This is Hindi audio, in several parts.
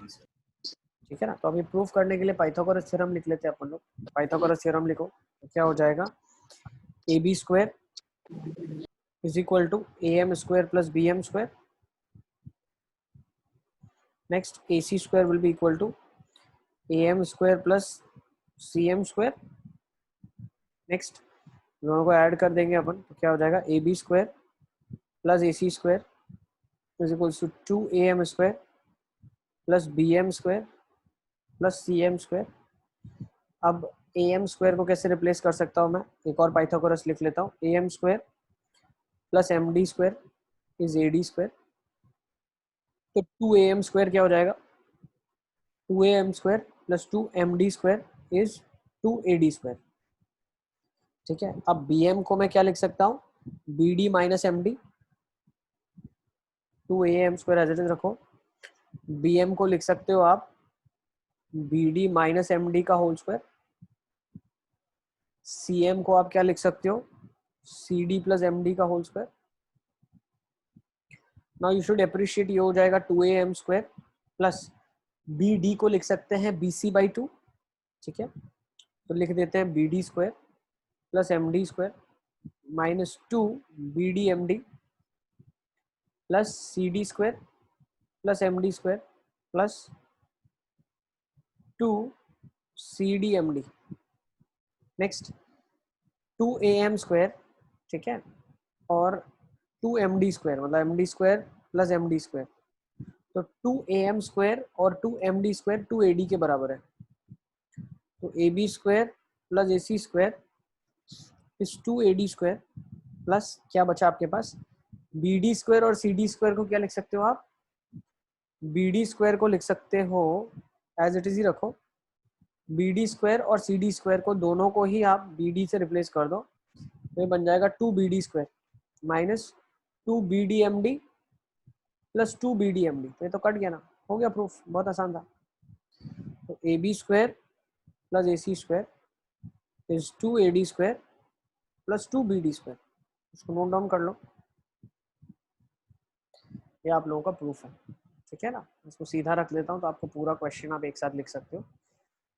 ठीक है ना। तो अभी प्रूफ करने के लिए पाइथागोरस थ्योरम लिख लेते हैं अपन लोग। पाइथागोरस थ्योरम लिखो तो क्या हो जाएगा, A B square is equal to A M square plus B M square. Next A C square will be equal to A M square plus C M square. Next दोनों को ऐड कर देंगे अपन तो क्या हो जाएगा, A B square plus A C square is equal to 2am square plus B M square plus C M square. अब ए एम स्क्वायर को कैसे रिप्लेस कर सकता हूँ मैं, एक और पाइथागोरस लिख लेता हूँ, A M square plus M D square is A D square. तो 2am स्क्वायर क्या हो जाएगा, 2am square plus 2md square is 2ad square. ठीक है, अब bm को मैं क्या लिख सकता हूँ, bd minus M D. 2am square as it is रखो, bm को लिख सकते हो आप bd माइनस एम डी का होल स्क्वायर। cm को आप क्या लिख सकते हो, cd प्लस एम डी का whole square. Now you should appreciate, ये हो जाएगा 2am स्क्वायर प्लस bd को लिख सकते हैं bc बाई 2। ठीक है, तो लिख देते हैं bd square plus M D square minus 2 M D plus C D square plus M D square plus 2 CDMD। Next 2am square, ठीक है, और 2md स्क्वायर मतलब md square plus md square. तो 2am स्क्वायर और 2md स्क्वायर 2ad के बराबर है। तो ab square plus ac square is 2ad square plus क्या बचा आपके पास, bd स्क्वायर और cd स्क्वायर को क्या लिख सकते हो आप, bd स्क्वायर को लिख सकते हो एज इट इज ही रखो, bd स्क्वायर और cd स्क्वायर को दोनों को ही आप bd से रिप्लेस कर दो तो ये बन जाएगा 2bd square minus 2bdmd plus 2bdmd। तो ये तो कट गया ना, हो गया प्रूफ, बहुत आसान था। तो A B square plus A C square is 2ad square plus 2bd square. इसको नोट डाउन कर लो, ये आप लोगों का प्रूफ है। ठीक है ना, इसको सीधा रख लेता हूँ तो आपको पूरा क्वेश्चन आप एक साथ लिख सकते हो।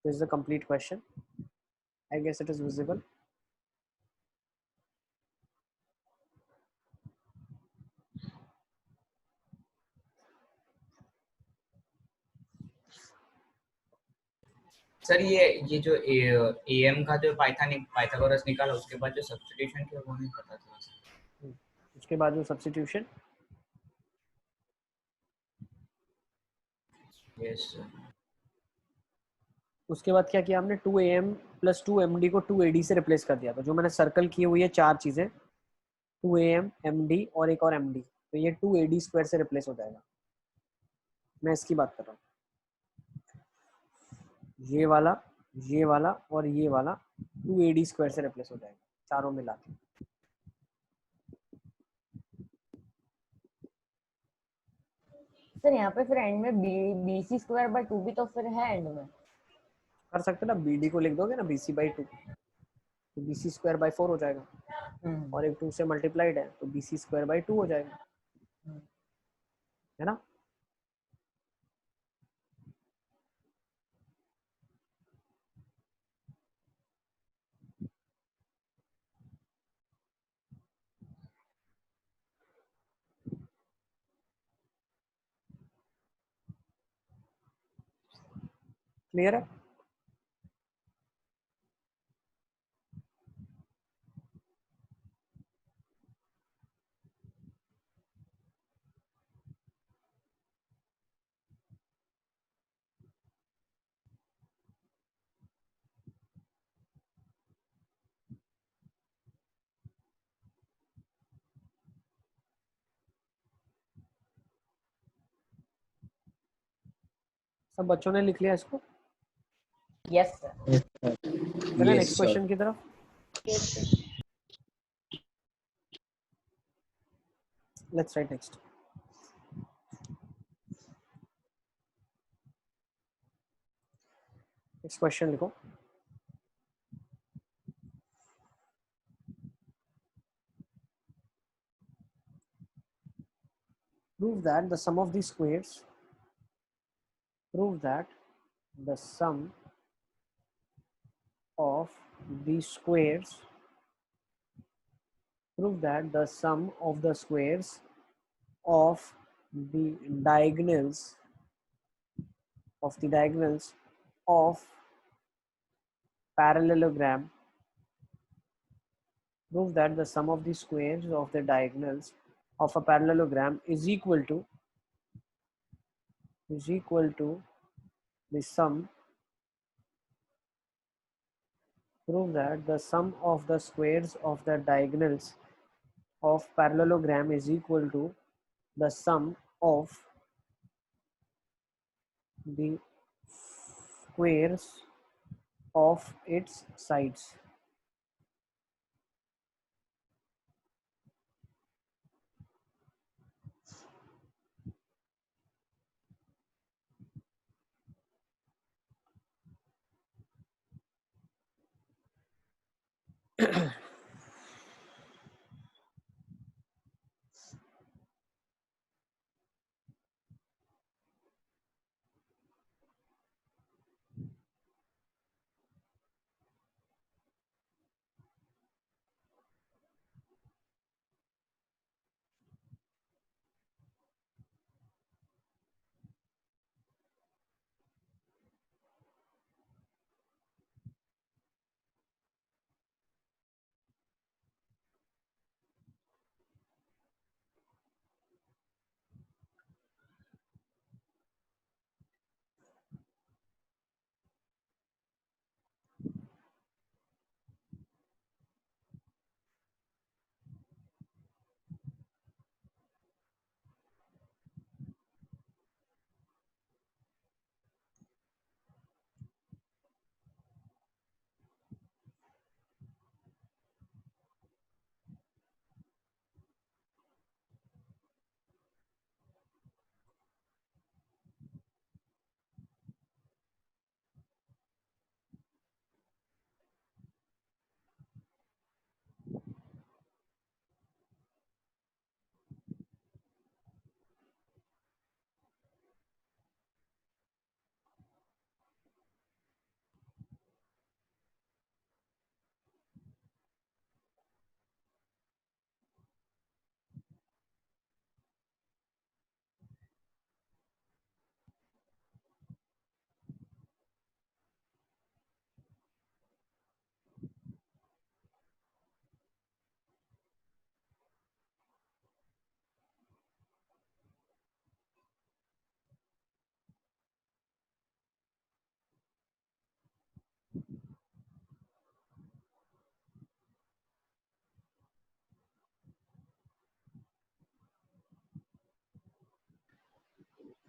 This is the complete question, I guess it is visible. Sir ये जो एम का जो पाइथागोरस निकाला उसके बाद जो सब्स्टिट्यूशन किया वो नहीं पता था। उसके बाद जो सब्स्टिट्यूशन, यस सर। उसके बाद क्या किया हमने, 2am प्लस 2md को 2ad से रिप्लेस कर दिया। तो जो मैंने सर्कल किए हुई है चार चीजें, 2am md और एक और md, तो ये 2ad स्क्वायर से रिप्लेस हो जाएगा। मैं इसकी बात कर रहा हूँ, ये वाला और ये वाला 2ad स्क्वायर से रिप्लेस हो जाएगा चारों मिला के। सर यहाँ पे फिर एंड में बी सी स्क्वायर बाई 2 भी तो फिर है एंड में, कर सकते ना, bd को लिख दोगे ना bc बाई 2 तो bc स्क्वायर बाई 4 हो जाएगा और एक 2 से मल्टीप्लाइड है तो bc स्क्वायर बाई 2 हो जाएगा, है ना। क्लियर है। सब बच्चों ने लिख लिया इसको, यस सर। चले नेक्स्ट क्वेश्चन की तरफ। Let's write next. Next question लिखो, prove that the sum of the squares prove that the sum of the squares prove that the sum of the squares of the diagonals of parallelogram prove that the sum of the squares of the diagonals of a parallelogram is equal to the sum prove that the sum of the squares of the diagonals of parallelogram is equal to the sum of the squares of its sides.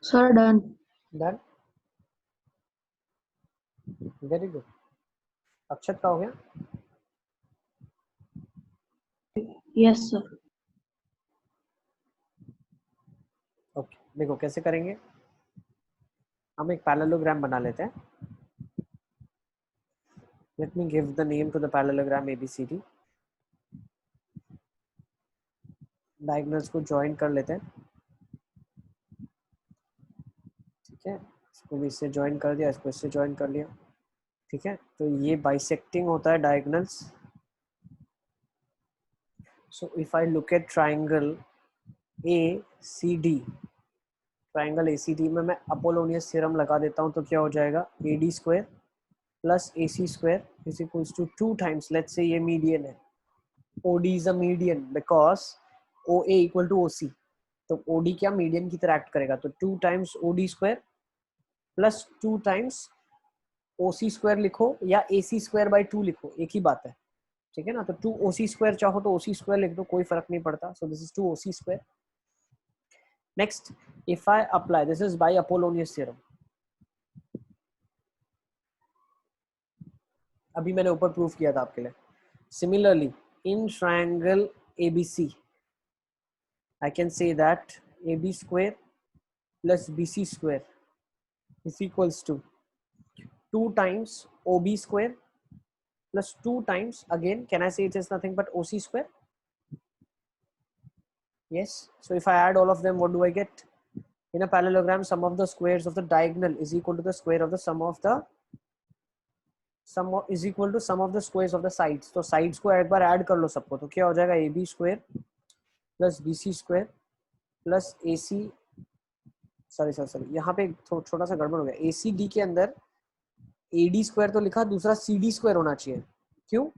Sir, done. Done. Very good. अक्षत का हो गया? Yes, sir. ओके, देखो कैसे करेंगे. हम एक पैरेललोग्राम बना लेते हैं. Let me give the name to the parallelogram ABCD. Diagonals को ज्वाइन कर लेते हैं. ठीक है, इसको भी इससे ज्वाइन कर दिया, इसको इससे ज्वाइन कर लिया. ठीक है, तो ये बाइसेक्टिंग होता है diagonals. So if I look at triangle ACD, triangle ACD में मैं अपोलोनियस थ्योरम लगा देता हूँ, तो क्या हो जाएगा, AD square plus AC square is equals to 2 times, let's say ये मीडियन है, OD is a median because OA equal to OC, तो OD क्या मीडियन की तरह एक्ट करेगा, तो 2 times OD square plus 2 times OC square लिखो या AC स्क्वायर बाई 2 लिखो, एक ही बात है. ठीक है ना, तो 2 OC स्क्वायर चाहो तो OC स्क्वायर लिख दो, कोई फर्क नहीं पड़ता. So this is 2 OC square. Next, if I apply, this is by Apollonius theorem. अभी मैंने ऊपर प्रूफ किया था आपके लिए. Similarly in triangle ABC I can say that AB square plus BC square is equals to 2 times OB square plus 2 times, again can I say it is nothing but OC square? Yes. So if I add all of them, what do I get? In a parallelogram, sum of the squares of the diagonal is equal to the square of the sum of the is equal to sum of the squares of the sides. तो sides को एक बार ऐड कर लो सबको, तो क्या हो जाएगा AB square plus BC square plus AC sorry यहाँ पे छोटा सा गड़बड़ हो गया। ACD के अंदर AD स्क्वायर तो लिखा, दूसरा CD स्क्वायर होना चाहिए। क्यों?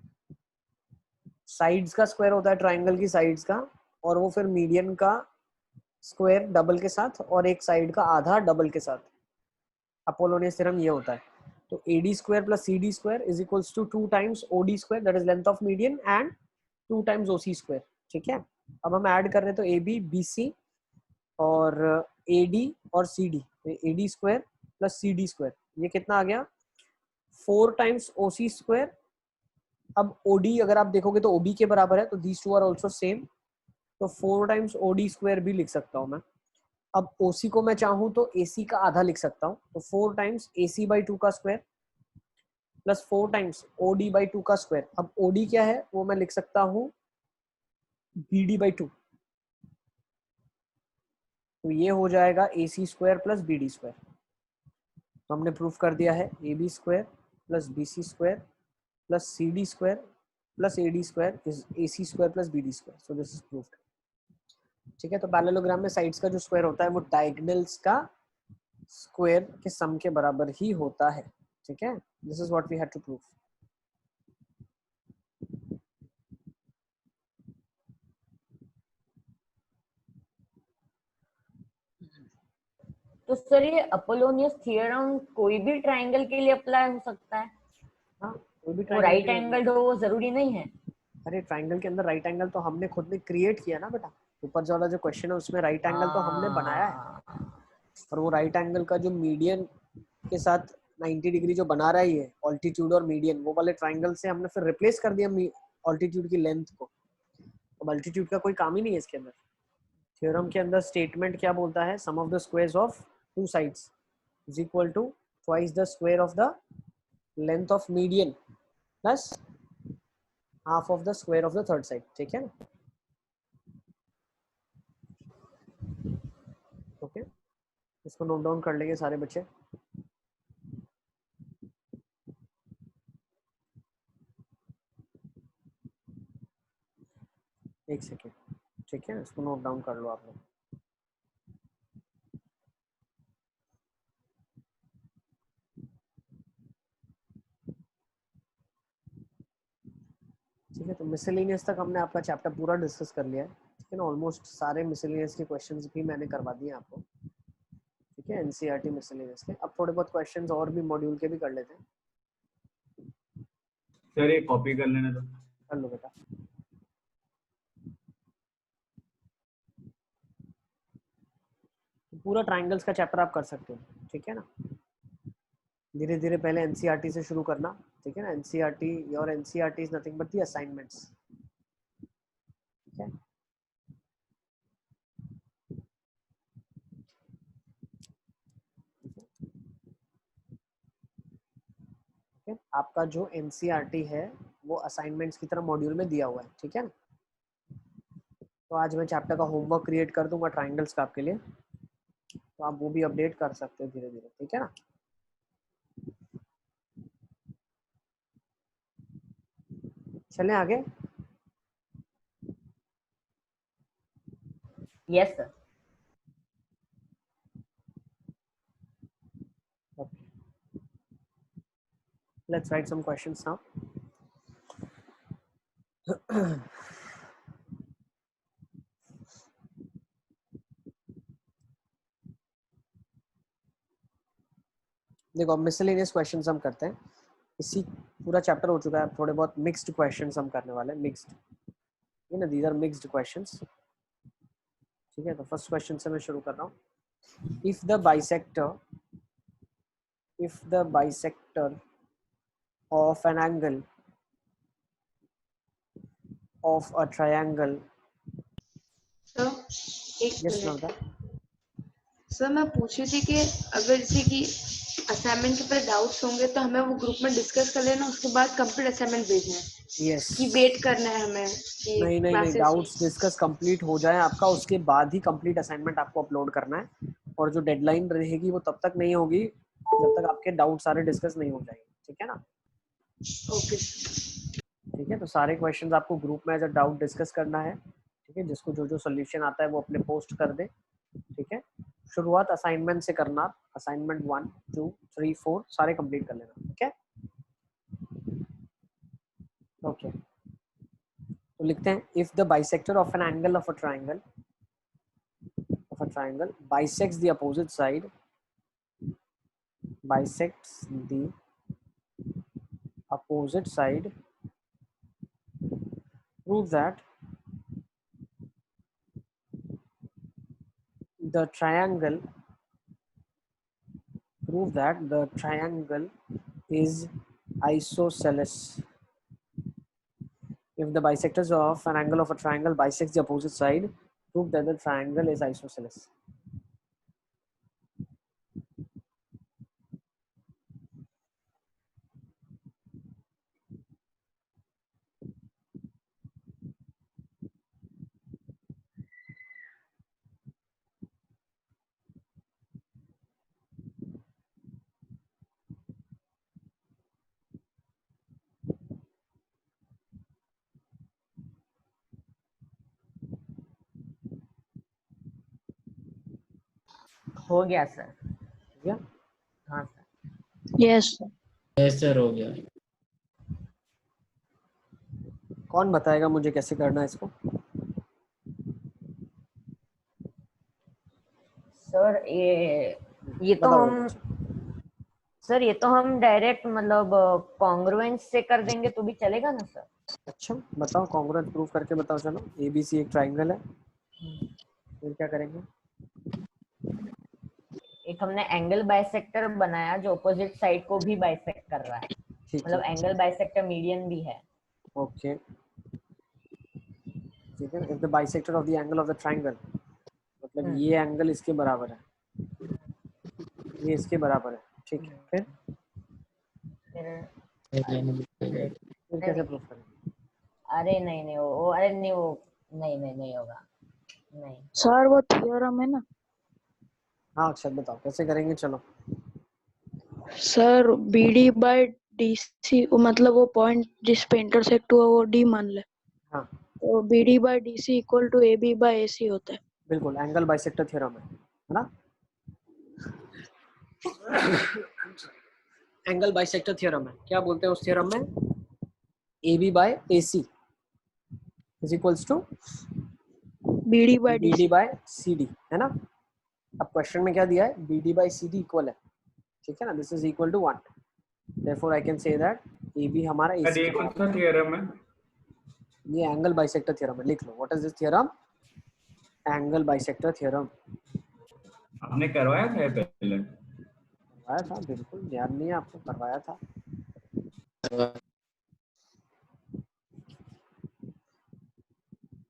साइड्स का स्क्वायर होता है ट्राइंगल की साइड्स का, और वो फिर मीडियन का स्क्वायर डबल के साथ और एक साइड का आधा डबल के साथ। अपोलोनियस थ्योरम ये होता है। तो AD square plus CD square is equals to 2 times OD square, that is length of median, and 2 times OC square. ठीक है, अब हम ऐड कर रहे हैं तो AB BC और AD और CD, AD square plus CD square, ये कितना आ गया 4 टाइम्स OC स्क्वायर। अब OD अगर आप देखोगे तो OB के बराबर है, तो these two are also same, तो 4 टाइम्स OD स्क्वायर भी लिख सकता हूँ मैं। अब OC को मैं चाहूँ तो AC का आधा लिख सकता हूँ, तो 4 टाइम्स AC बाई 2 का square plus 4 times OD by 2 का स्क्वायर। अब OD क्या है वो मैं लिख सकता हूँ BD बाई 2, तो ये हो जाएगा AC square plus BD square. तो हमने प्रूफ कर दिया है AB square plus BC square plus CD square plus AD square is AC square plus BD square. So this is proofed. ठीक है, तो पैरेललोग्राम में साइड्स का जो स्क्वायर होता है वो डायगोनल्स का स्क्वायर के सम के बराबर ही होता है। ठीक है, this is what we had to prove. तो सर ये अपोलोनियस थ्योरम कोई भी ट्राइंगल के लिए अप्लाई हो सकता है? हाँ, कोई भी वो राइट एंगल हो वो जरूरी नहीं है? अरे ट्राइंगल के अंदर राइट एंगल तो हमने खुद ने क्रिएट किया ना बेटा, ऊपर वाला जो क्वेश्चन है उसमें राइट एंगल तो हमने बनाया है, और वो राइट एंगल का जो मीडियन के साथ 90 डिग्री जो बना रहा है ये ऑल्टीट्यूड और मीडियन, वो वाले ट्राइंगल से हमने फिर रिप्लेस कर दिया ऑल्टीट्यूड की लेंथ को। अब ऑल्टीट्यूड का कोई काम ही नहीं है इसके अंदर। थ्योरम के अंदर स्टेटमेंट क्या बोलता है, sum of the squares of two sides is equal to twice the square of the length of median plus half of the square of the third side. ठीक है ना, ओके, इसको नोट डाउन कर लेंगे सारे बच्चे। एक सेकेंड, ठीक है, इसको नोट डाउन कर लो आप लोग। ठीक है, तो मिसलेनियस तक हमने आपका चैप्टर पूरा डिस्कस कर लिया है। ठीक है ना, ऑलमोस्ट सारे मिसलेनियस के क्वेश्चंस भी मैंने करवा दिए आपको। ठीक है, एनसीईआरटी मिसलेनियस के। अब थोड़े बहुत क्वेश्चंस और भी मॉड्यूल के भी कर लेते हैं। सर ये कॉपी कर लेने दो। कर लो बेटा। पूरा ट्राइंगल्स का चैप्टर आप कर सकते हो। ठीक है ना, धीरे धीरे पहले एनसीईआरटी से शुरू करना। ठीक है ना, NCERT, your NCERT is nothing but the assignments. ठीक है, आपका जो एनसीईआरटी है वो असाइनमेंट्स की तरह मॉड्यूल में दिया हुआ है। ठीक है ना, तो आज मैं चैप्टर का होमवर्क क्रिएट कर दूंगा ट्राइंगल्स का आपके लिए, तो आप वो भी अपडेट कर सकते हो धीरे धीरे। ठीक है ना, चलें आगे। Yes sir. Let's write some questions now. देखो, अब मिसलेनियस क्वेश्चंस हम करते हैं। इसी पूरा चैप्टर हो चुका है, थोड़े बहुत मिक्स्ड क्वेश्चंस हम करने वाले हैं। मिक्स्ड, ये ना, दीज आर मिक्स्ड क्वेश्चंस। ठीक है, तो फर्स्ट क्वेश्चन से मैं शुरू कर रहा हूँ। If the bisector of an angle of a triangle. Sir एक Yes, मिनट। Navda. सर मैं पूछ रही थी कि अगर जैसे कि असाइनमेंट के ऊपर डाउट्स होंगे तो हमें वो ग्रुप में डिस्कस कर लेना, उसके बाद कंप्लीट असाइनमेंट भेजना है Yes. कि वेट करना है हमें कि नहीं, classes- डाउट्स डिस्कस कंप्लीट हो जाए आपका, उसके बाद ही कंप्लीट असाइनमेंट आपको अपलोड करना है। और जो डेडलाइन रहेगी वो तब तक नहीं होगी जब तक आपके डाउट सारे डिस्कस नहीं हो जाएंगे, ठीक है ना। ओके ठीक है, तो सारे क्वेश्चंस आपको ग्रुप में एज अ डाउट डिस्कस करना है, ठीक है। जिसको जो जो सोल्यूशन आता है वो अपने पोस्ट कर दे, ठीक है। शुरुआत असाइनमेंट से करना, असाइनमेंट 1 2 3 4 सारे कंप्लीट कर लेना, ठीक है। ओके, तो लिखते हैं if the bisector of an angle of a triangle bisects the opposite side, bisects the opposite side, prove that the triangle is isosceles. If the bisectors of an angle of a triangle bisects the opposite side, prove that the triangle is isosceles. हो गया सर। ठीक है, हाँ सर। यस यस सर, हो गया। कौन बताएगा मुझे कैसे करना है इसको? सर ये तो बताओ हम सर ये तो हम डायरेक्ट मतलब कॉन्ग्रुएंस से कर देंगे तो भी चलेगा ना सर? अच्छा बताओ, कॉन्ग्रुएंट प्रूफ करके बताओ। चलो, ABC एक ट्राइंगल है, फिर क्या करेंगे? एक हमने एंगल बाइसेक्टर बनाया जो अपोजिट साइड को भी बाइसेक्ट कर रहा है, ठीक मतलब है, एंगल बाइसेक्टर मीडियन भी है। ओके, ठीक है। If the bisector of the angle of the triangle, मतलब ये एंगल इसके बराबर है, ये इसके बराबर है, ठीक है। फिर कैसे प्रूफ करेंगे? अरे नहीं वो अरे नहीं वो नहीं होगा, नहीं। सर वो थ्योरम है ना हाँ अक्षर बताओ कैसे करेंगे। चलो, सर, BD बाय DC, मतलब वो पॉइंट जिस पे इंटरसेक्ट हुआ वो D मान ले, हाँ तो BD by DC equal to AB by AC होता है। बिल्कुल, एंगल बाइसेक्टर थ्योरम है ना। एंगल बाइसेक्टर थ्योरम है, क्या बोलते हैं उस थ्योरम में? AB by AC is equals to BD by BD DC। By CD, है ना। अब क्वेश्चन में क्या दिया है? BD बाय CD इक्वल है, ठीक है ना। This is equal to 1, therefore I can say that AB हमारा AC ये के कौन बराबर सा थ्योरम है? है। ये एंगल बाइसेक्टर थ्योरम है, लिख लो। What is this theorem? Angle bisector theorem. आपने करवाया था ये पहले? करवाया था, बिल्कुल, ध्यान नहीं है आपको? करवाया था।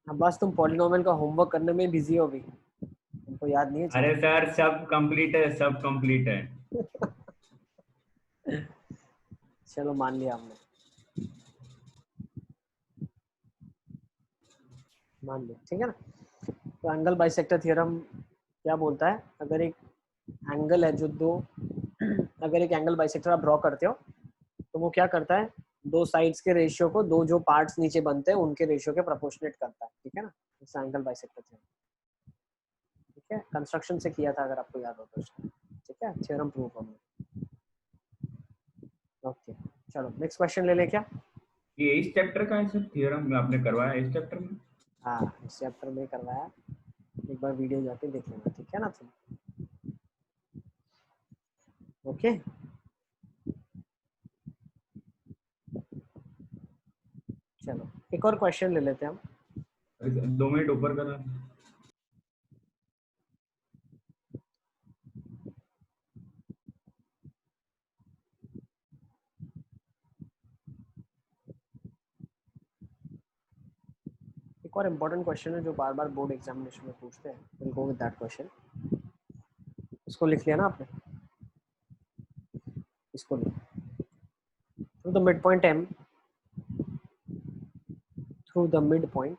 अब बस तुम पॉलिनोमियल का होमवर्क करने में बिजी हो गई, तुमको याद नहीं है अरे चीजें। सर सब कंप्लीट है, सब कंप्लीट है। चलो मान लिया हमने, मान लिया, ठीक है ना। तो एंगल बाइसेक्टर थ्योरम क्या बोलता है? अगर एक एंगल है जो दो, अगर एक एंगल बाइसेक्टर आप ड्रॉ करते हो तो वो क्या करता है? दो साइड्स के रेशियो को, दो जो पार्ट्स नीचे बनते हैं उनके रेशियो के प्रोपोर्शनेट करता है, ठीक है ना। इस एंगल बाइसेक्टर थ्योरम, ठीक है। कंस्ट्रक्शन से किया था अगर आपको याद हो तो, ठीक है। थ्योरम प्रूफ हमने, ओके। चलो नेक्स्ट क्वेश्चन ले ले क्या? ये इस चैप्टर का है सर थ्योरम आपने करवाया इस चैप्टर में? हाँ इस चैप्टर में करवाया, एक बार वीडियो जाके देख लेना, ठीक है ना तुम। ओके, चलो एक और क्वेश्चन ले लेते हैं हम। 2 मिनट ऊपर करा। एक और इम्पोर्टेंट क्वेश्चन है जो बार बार बोर्ड एग्जामिनेशन में पूछते हैं, will go with that question. इसको लिख लिया ना आपने? इसको through the mid point M, through the mid point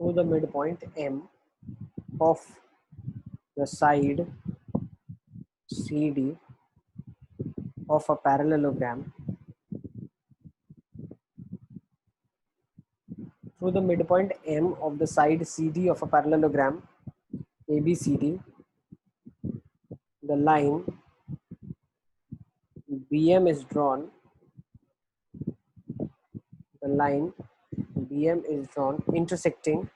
through the midpoint M of the side CD of a parallelogram through the midpoint M of the side CD of a parallelogram ABCD, the line BM is drawn. The line BM is drawn intersecting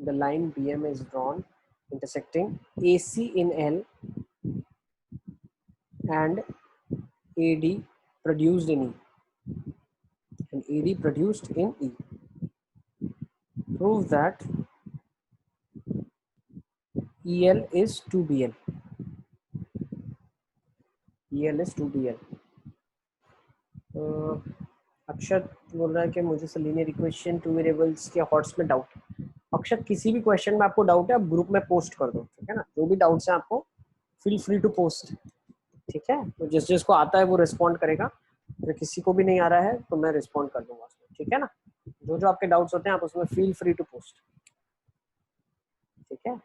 the line BM is drawn intersecting AC in L and AD produced in E. And AD produced in E. Prove that EL is 2BL. EL is 2BL. अक्षत बोल रहा है कि मुझे लीनियर इक्वेशन टू वेरिएबल्स के हॉट्स में डाउट। अक्षत किसी भी क्वेश्चन में आपको डाउट है आप ग्रुप में पोस्ट कर दो, ठीक है ना। जो भी डाउट्स हैं आपको फील फ्री टू पोस्ट, ठीक है। तो जिस जिसको आता है वो रिस्पॉन्ड करेगा, तो किसी को भी नहीं आ रहा है तो मैं रिस्पॉन्ड कर दूंगा उसमें, ठीक है ना। जो जो आपके डाउट्स होते हैं आप उसमें फील फ्री टू पोस्ट, ठीक है।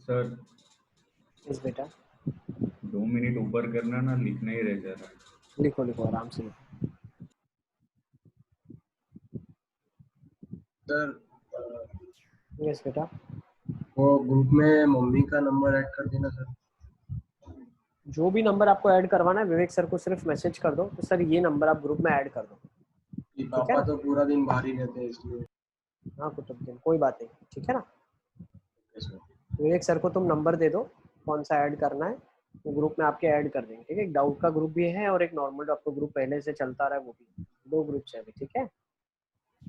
सर इस बेटा 2 मिनट ऊपर करना ना, लिखना ही रह जा रहा है। लिखो लिखो आराम से लिखो। सर यस बेटा। वो ग्रुप में मम्मी का नंबर ऐड कर देना सर। जो भी नंबर आपको ऐड करवाना है विवेक सर को सिर्फ मैसेज कर दो तो सर ये नंबर आप ग्रुप में ऐड कर दो। कि पापा तो पूरा दिन बाहर ही रहते हैं इसलिए। हाँ कुतुब दिन कोई बात नहीं, ठीक है ना। Okay sir. विवेक सर को तुम नंबर दे दो कौन सा ऐड करना है, तो ग्रुप में आपके ऐड कर देंगे, ठीक है। एक डाउट का ग्रुप भी है और एक नॉर्मल आपको ग्रुप पहले से चलता रहा है वो भी, 2 ग्रुप्स है अभी, ठीक है।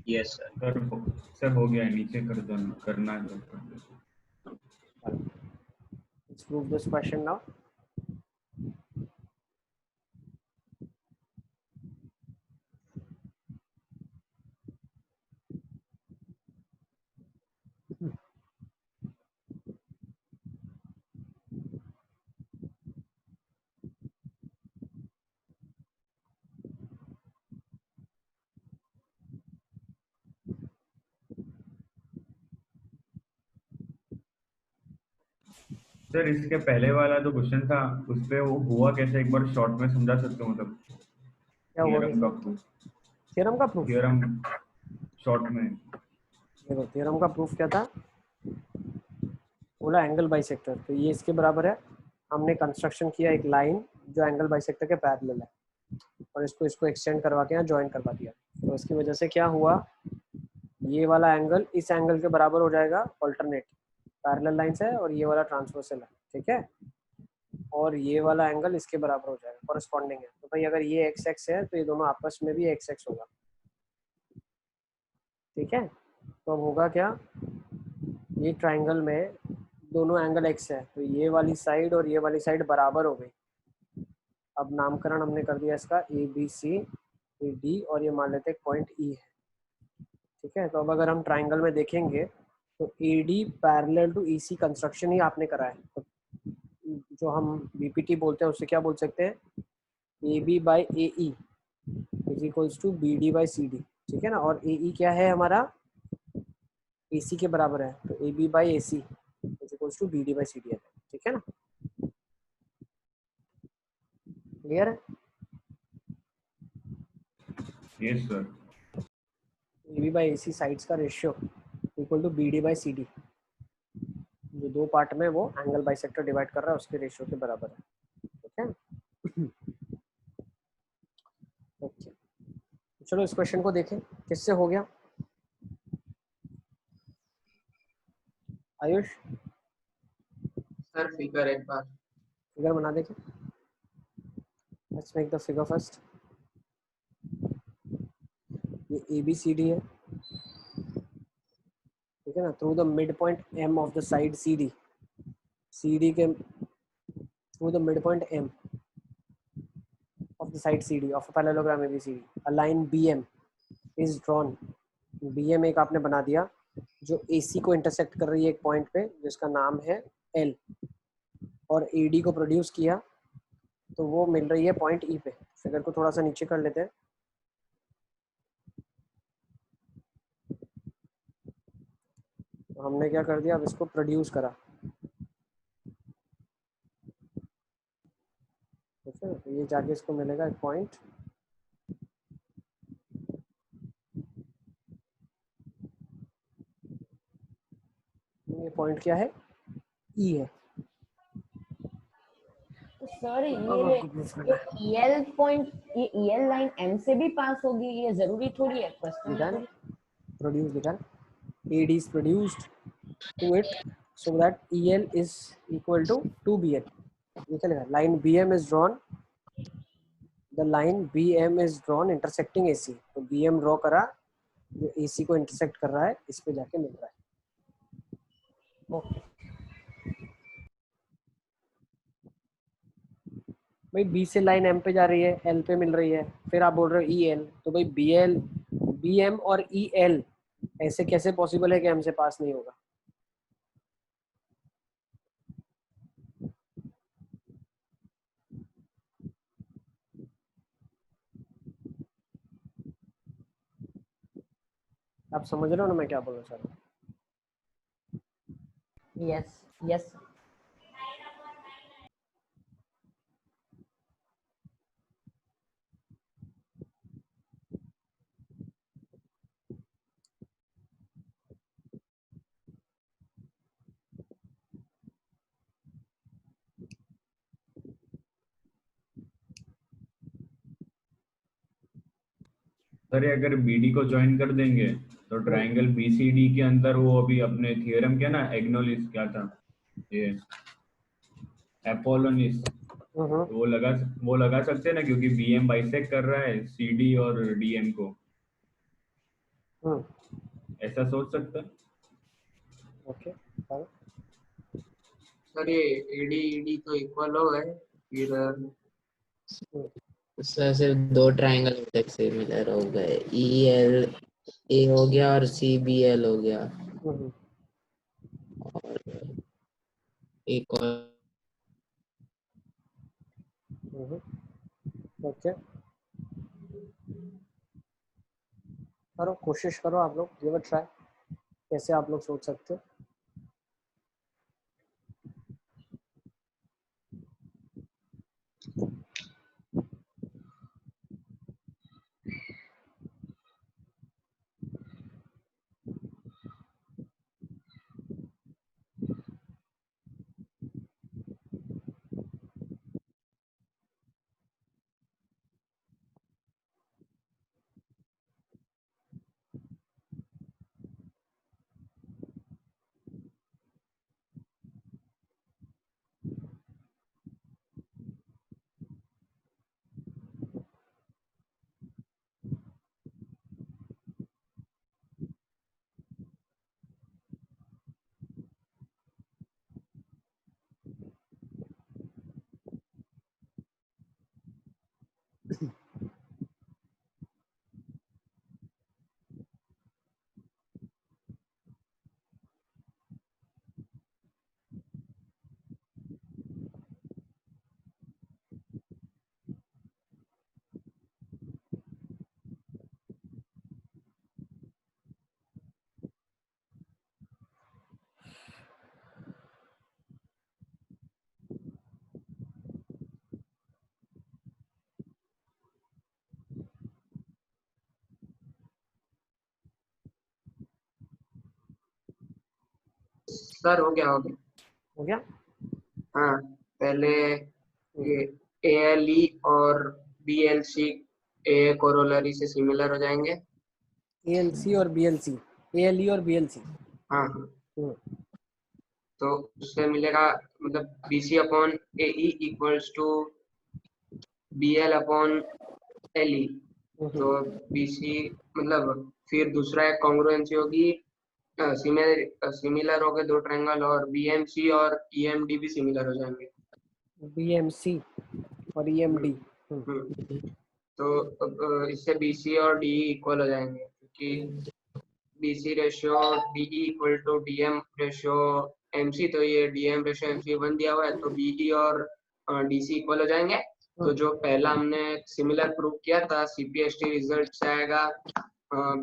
Yes sir. सर हो गया, नीचे कर दो, करना है तो। Let's prove this question now. Sir इसके पहले वाला जो क्वेश्चन था उस पे वो हुआ कैसे, एक बार शॉर्ट में समझा सकते हो? मतलब क्या हुआ? थ्योरम का प्रूफ। थ्योरम का प्रूफ? थ्योरम शॉर्ट में देखो थ्योरम का प्रूफ क्या था, बोला एंगल बाइसेक्टर, तो ये इसके बराबर है। हमने कंस्ट्रक्शन किया एक लाइन जो एंगल बाइसेक्टर के पैरेलल है और इसको इसको एक्सटेंड करवा के यहाँ ज्वाइन करवा दिया, तो इसकी वजह से क्या हुआ, ये वाला एंगल इस एंगल के बराबर हो जाएगा, ऑल्टरनेट पैरेलल लाइंस है और ये वाला ट्रांसवर्सल है, ठीक है। और ये वाला एंगल इसके बराबर हो जाएगा, कॉरेस्पॉन्डिंग है। तो भाई अगर ये एक्स एक्स है तो ये दोनों आपस में भी एक्स एक्स होगा, ठीक है। तो अब होगा क्या, ये ट्राइंगल में दोनों एंगल एक्स है तो ये वाली साइड और ये वाली साइड बराबर हो गई। अब नामकरण हमने कर दिया इसका ए बी सी ए डी और ये मान लेते हैं पॉइंट ई है, ठीक है। तो अब अगर हम ट्राइंगल में देखेंगे तो A D parallel to E C construction ही आपने करा है, तो जो हम बीपीटी बोलते हैं उससे क्या बोल सकते हैं, A B by A E is equals to B D by C D, ठीक है ना। और ए ई क्या है हमारा, ए सी के बराबर है, तो A B by A C is equals to B D by C D है, ठीक है ना। क्लियर है? Yes sir. A B by A C sides का ratio equal to B D by C D, जो 2 पार्ट में वो एंगल बाइसेक्टर डिवाइड कर रहा है उसके रेशियो के बराबर है, ठीक है। ओके चलो इस क्वेश्चन को देखें किससे हो गया। आयुष सर फिगर एक बार फिगर बना देखें। Let's make the figure first. ये ए बी सी डी है, ठीक है ना। Through the mid point M of the side C D CD के with the midpoint M of the side CD of a parallelogram ABCD. A line BM is drawn. BM एक आपने बना दिया जो AC को इंटरसेक्ट कर रही है एक पॉइंट पे जिसका नाम है L, और AD को प्रोड्यूस किया तो वो मिल रही है पॉइंट E पे. फिगर को थोड़ा सा नीचे कर लेते हैं. तो हमने क्या कर दिया, अब इसको प्रोड्यूस करा. ठीक है, तो ये जाके इसको मिलेगा एक पॉइंट. ये पॉइंट क्या है, E है. तो सर ये EL पॉइंट, ये EL लाइन M से भी पास होगी, ये जरूरी थोड़ी है. क्वेश्चन प्रोड्यूस लिखा, AD is produced to it so that EL is equal to 2BL. ये क्या लिखा, line BM is drawn, the line BM is drawn intersecting AC. तो BM ड्रॉ करा जो AC को इंटरसेक्ट कर रहा है, इस पे जाके मिल रहा है. भाई B से लाइन M पे जा रही है, L पे मिल रही है, फिर आप बोल रहे हो EL, तो भाई BL, BM और EL ऐसे कैसे पॉसिबल है कि M से पास नहीं होगा. आप समझ रहे हो ना मैं क्या बोल रहा हूँ. Yes yes. सर अगर बीडी को ज्वाइन कर देंगे तो ट्रायंगल बीसीडी के अंदर वो अभी अपने थियरम क्या ना, एग्नोलिस क्या था ये, एपोलोनिस, वो लगा सकते हैं ना, क्योंकि बीएम बाइसेक्ट कर रहा है सीडी और डीएम को. ऐसा सोच सकते हैं. ओके. सर ये एडी ईडी तो इक्वल हो गए फिर. सर सिर्फ दो ट्रायंगल तक सिमिलर हो गए, EL ए हो गया और CBL हो गया, और एक और. ओके, करो, कोशिश करो आप लोग, गिव इट ट्राई. कैसे आप लोग सोच सकते हो. सर हो गया हो गया. हाँ, पहले ये ALE और BLC ए कोरोलरी से सिमिलर हो जाएंगे. ALC और BLC, ALE और BLC. हाँ हाँ. तो उससे मिलेगा मतलब BC upon AE equals to BL upon LE. तो BC मतलब फिर दूसरा एक कॉन्ग्रुएंसी होगी सिमिलर हो गए दो ट्रायंगल, और BMC और EMD भी सिमिलर हो जाएंगे। BMC और EMD। तो अब इससे BC और DE इक्वल हो जाएंगे, क्योंकि BC ratio DE equal to DM ratio MC, तो ये DM रेशियो MC 1 दिया हुआ है, तो BE और DC इक्वल हो जाएंगे। तो जो पहला हमने सिमिलर प्रूव किया था CPST रिजल्ट से आएगा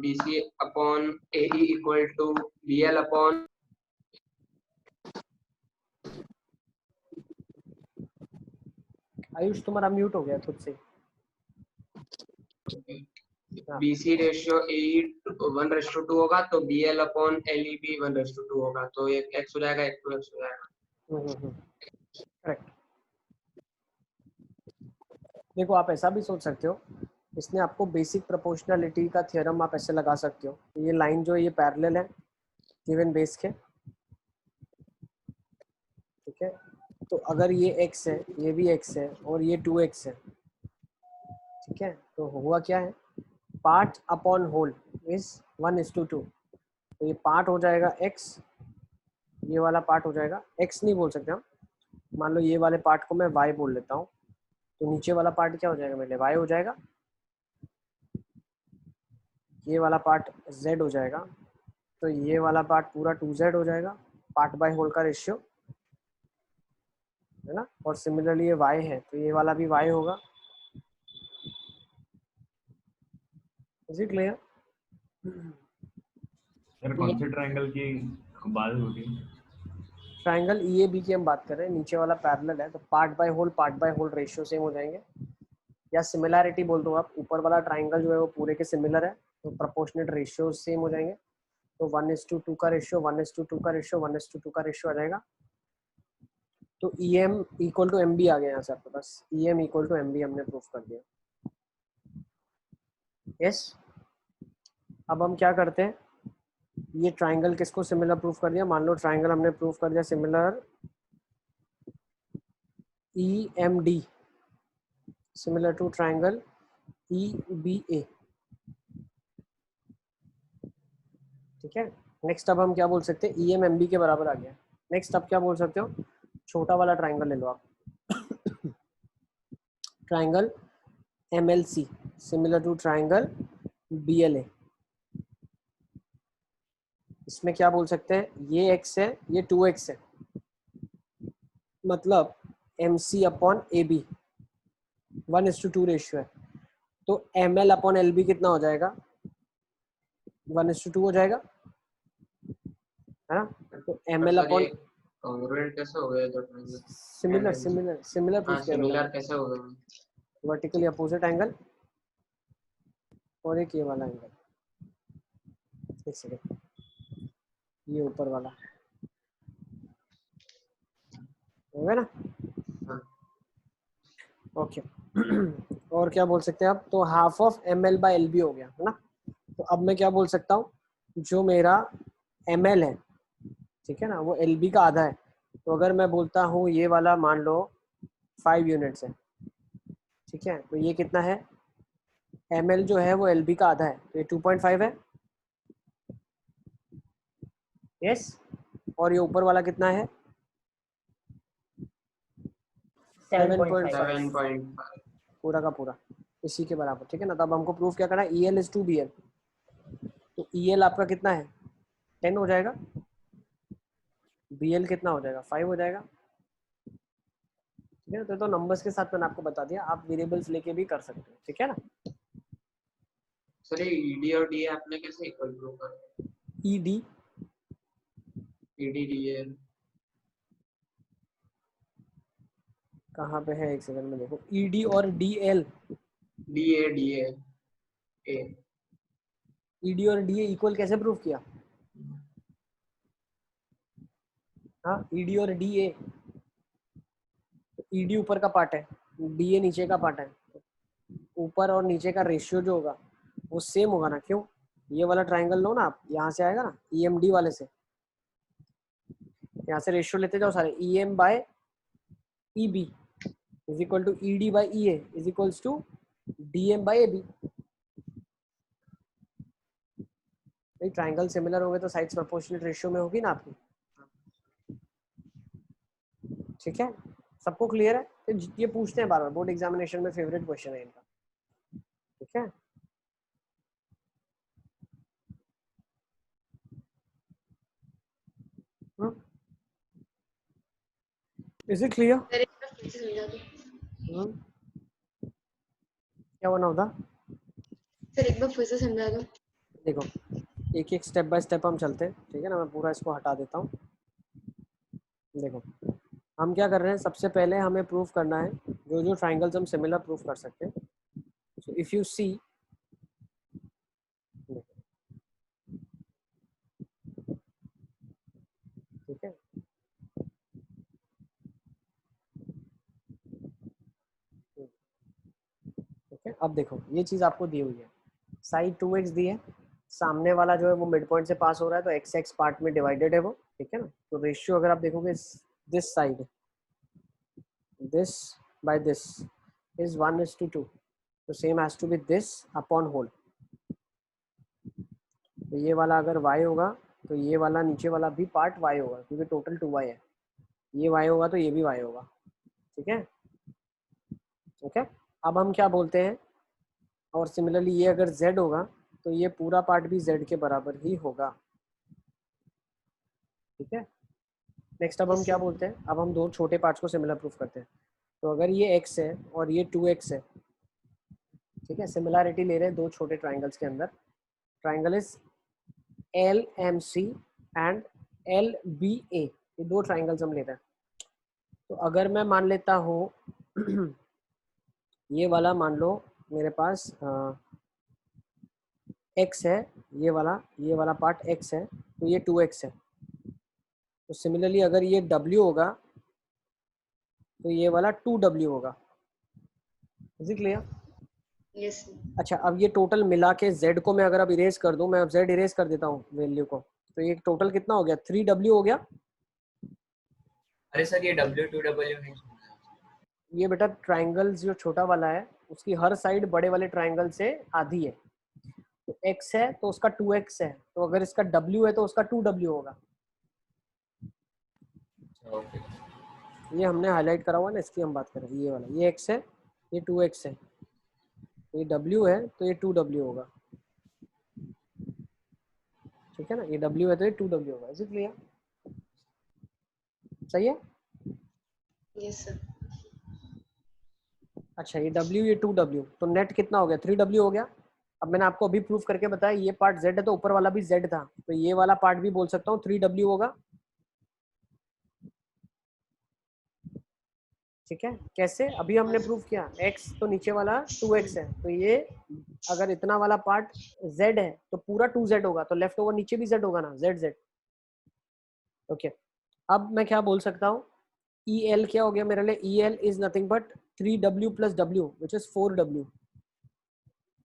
BC upon AE equal to BL upon. Ayush तुम्हारा म्यूट हो गया खुद से। BC रेशियो AE 1:2 होगा, तो BL अपॉन LE भी 1:2 होगा, तो एक x हो जाएगा, एक 2x हो जाएगा। करेक्ट। देखो आप ऐसा भी सोच सकते हो, इसने आपको बेसिक प्रोपोर्शनलिटी का थ्योरम आप ऐसे लगा सकते हो, ये लाइन जो ये पैरेलल है गिवन बेस के, ठीक है। तो अगर ये x है, ये भी x है और ये 2x है, ठीक है, तो हुआ क्या है, पार्ट अपॉन होल इज 1:2। तो ये पार्ट हो जाएगा x, ये वाला पार्ट हो जाएगा x, नहीं बोल सकते हम, मान लो ये वाले पार्ट को मैं y बोल लेता हूँ, तो नीचे वाला पार्ट क्या हो जाएगा मेरे y हो जाएगा, ये वाला पार्ट z हो जाएगा, तो ये वाला पार्ट पूरा 2z हो जाएगा, पार्ट बाय होल का रेशियो है ना। और सिमिलरली ये y है, तो ये वाला भी y होगा। Is it clear? सर कौन से ट्रायंगल की बात हो रही है? ट्रायंगल EAB की हम बात कर रहे हैं, नीचे वाला पैरेलल है, तो part by whole ratio same हो जाएंगे, या सिमिलैरिटी बोल दो आप, ऊपर वाला ट्रायंगल जो है वो पूरे के सिमिलर है, तो प्रोपोर्शनेट रेशियो सेम हो जाएंगे, तो 1:2 का रेशियो, 1:2 का रेशियो, 1:2 का रेशियो आ जाएगा। तो EM इक्वल टू MB आ गया यहाँ से आपके पास, EM इक्वल टू MB हमने प्रूफ कर दिया। यस, अब हम क्या करते हैं, ये ट्रायंगल किसको सिमिलर प्रूफ कर दिया, मान लो ट्रायंगल हमने प्रूफ कर दिया similar EMD, similar to triangle EBA, ठीक है। नेक्स्ट अब हम क्या बोल सकते हैं, EMMB के बराबर आ गया। नेक्स्ट अब क्या बोल सकते हो, छोटा वाला ट्रायंगल ले लो आप, triangle MLC similar to triangle BLA। इसमें क्या बोल सकते हैं, ये x है, ये 2x है, मतलब MC अपॉन AB 1:2 रेशियो है, तो ML अपॉन LB कितना हो जाएगा, 1:2 हो जाएगा, है ना। तो ML अपॉन कॉन्ग्रुएंट कैसे हो गया तो ट्रायंगल? सिमिलर प्रूफ किया सिमिलर कैसे हो गया? वर्टिकली अपोजिट एंगल और एक ये वाला एंगल, एक सेकेंड, ये ऊपर वाला हो गया ना। ओके और क्या बोल सकते हैं आप, तो half of ML by LB हो गया, है ना। तो अब मैं क्या बोल सकता हूँ, जो मेरा ML है, ठीक है ना, वो LB का आधा है, तो अगर मैं बोलता हूँ ये वाला मान लो 5 यूनिट्स है, ठीक है, तो ये कितना है, ML जो है वो LB का आधा है, तो ये 2.5 है। यस, और ये ऊपर वाला कितना है, 7.5 पूरा का पूरा, इसी के बराबर, ठीक है ना। तब हमको प्रूफ क्या करना है, EL is to BL, तो EL आपका कितना है 10 हो जाएगा, BL कितना हो जाएगा 5 हो जाएगा, ठीक है। तो नंबर्स के साथ मैंने आपको बता दिया, आप वेरिएबल्स लेके भी कर सकते हो, ठीक है ना। सर ये ED और DA आपने कैसे इक्वल प्रूव कर? ED DL कहाँ पे है, एक सेकंड में देखो, ED और DL, DA ED और DA इक्वल कैसे प्रूफ किया, हाँ, ED और DA, ED ऊपर का पार्ट है, DA नीचे का पार्ट है, ऊपर और नीचे का रेशियो जो होगा वो सेम होगा ना, क्यों, ये वाला ट्रायंगल लो ना आप, यहाँ से आएगा ना EMD वाले से, यहाँ से रेशियो लेते जाओ सारे, EM by EB is equal to ED by EA is equals to DM by AB, भाई ट्राइंगल सिमिलर होंगे तो साइड्स प्रोपोर्शनल रेशियो में होगी ना आपकी, ठीक है, सबको क्लियर है? तो ये पूछते हैं बार बार, बोर्ड एग्जामिनेशन में फेवरेट क्वेश्चन है इनका, ठीक है। Is it clear? सर एक बार फिर से समझा दो। क्या वन ऑफ द, सर एक बार फिर से समझा दो। देखो एक एक स्टेप बाय स्टेप हम चलते हैं, ठीक है ना। मैं पूरा इसको हटा देता हूँ। देखो हम क्या कर रहे हैं, सबसे पहले हमें प्रूफ करना है जो जो ट्राइंगल्स हम सिमिलर प्रूफ कर सकते हैं। सो इफ यू सी, ठीक है, ठीक है। अब देखो ये चीज़ आपको दी हुई है, साइड 2x दी है, सामने वाला जो है वो मिड पॉइंट से पास हो रहा है, तो एक्स एक्स पार्ट में डिवाइडेड है वो, ठीक है ना। तो रेशियो अगर आप देखोगे this side, this by this is 1:2, so same has to be this upon whole। तो ये वाला अगर y होगा तो ये वाला नीचे वाला भी पार्ट y होगा, क्योंकि टोटल 2y है। ये y होगा तो ये भी y होगा, ठीक है, ओके। अब हम क्या बोलते हैं, और सिमिलरली ये अगर z होगा तो ये पूरा पार्ट भी z के बराबर ही होगा, ठीक है। नेक्स्ट अब हम क्या बोलते हैं, अब हम दो छोटे पार्ट्स को सिमिलर प्रूफ करते हैं। तो अगर ये x है और ये 2x है, ठीक है, सिमिलरिटी ले रहे हैं दो छोटे ट्राइंगल्स के अंदर। Triangle is LMC and LBA, ये दो ट्राइंगल्स हम ले रहे हैं। तो अगर मैं मान लेता हूँ ये वाला मान लो मेरे पास x है, ये वाला पार्ट x है, तो ये 2x है। तो सिमिलरली अगर ये w होगा तो ये वाला 2w होगा। Is it clear? यस। अच्छा, अब ये टोटल मिला के z को मैं अगर अब इरेज कर दूं, मैं अब z इरेज कर देता हूँ वैल्यू को, तो ये टोटल कितना हो गया, 3w हो गया। अरे सर ये W2W नहीं सुना। ये बेटा ट्राइंगल जो छोटा वाला है उसकी हर साइड बड़े वाले ट्राइंगल से आधी है। तो x है तो उसका 2x है, तो अगर इसका w है तो उसका 2w होगा। ओके। ये हमने हाईलाइट करा हुआ ना, इसकी हम बात कर रहे हैं। ये वाला ये x है, ये 2x है, ये w है तो ये 2w होगा, ठीक है ना। ये w है तो ये 2w होगा। Is it clear? सही है। Yes sir. अच्छा ये w ये 2w, तो नेट कितना हो गया, 3w हो गया। अब मैंने आपको अभी प्रूफ करके बताया ये पार्ट z है तो ऊपर वाला भी z था, तो ये वाला पार्ट भी बोल सकता हूँ 3w होगा, ठीक है। कैसे, अभी हमने प्रूफ किया x तो नीचे वाला 2x है, तो ये अगर इतना वाला पार्ट z है तो पूरा 2z होगा, तो लेफ्ट ओवर नीचे भी z होगा ना, z। ओके, अब मैं क्या बोल सकता हूँ, EL क्या हो गया मेरे लिए, EL is nothing but 3w plus w which is 4w।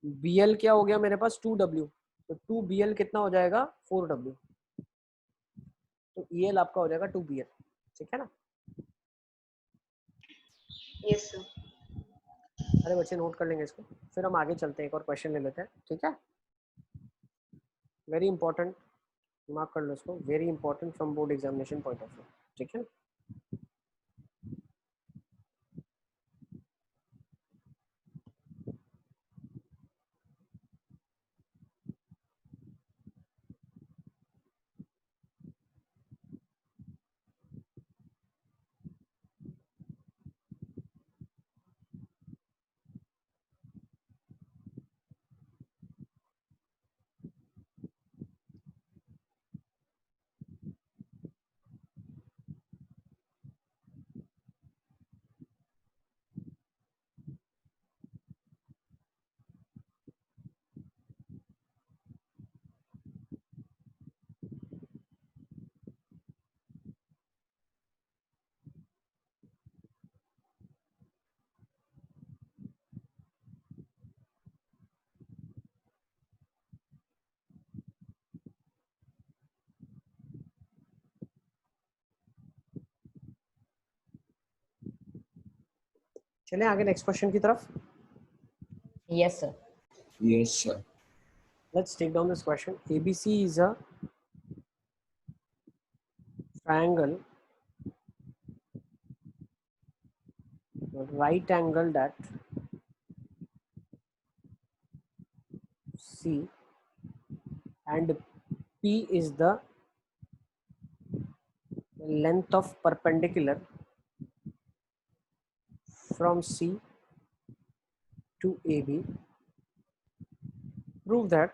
BL क्या हो गया मेरे पास 2w, तो 2BL कितना हो जाएगा 4w, तो EL आपका हो जाएगा 2BL, ठीक है ना। Yes sir. अरे बच्चे नोट कर लेंगे इसको, फिर हम आगे चलते हैं, एक और क्वेश्चन ले लेते हैं, ठीक है। वेरी इंपॉर्टेंट, मार्क कर लो इसको, very important from board examination point of view, ठीक है। चलें आगे नेक्स्ट क्वेश्चन की तरफ। Yes sir. Yes sir. Let's take down this question. ABC is a triangle right angled at C, and P is the length of perpendicular from C to AB. Prove that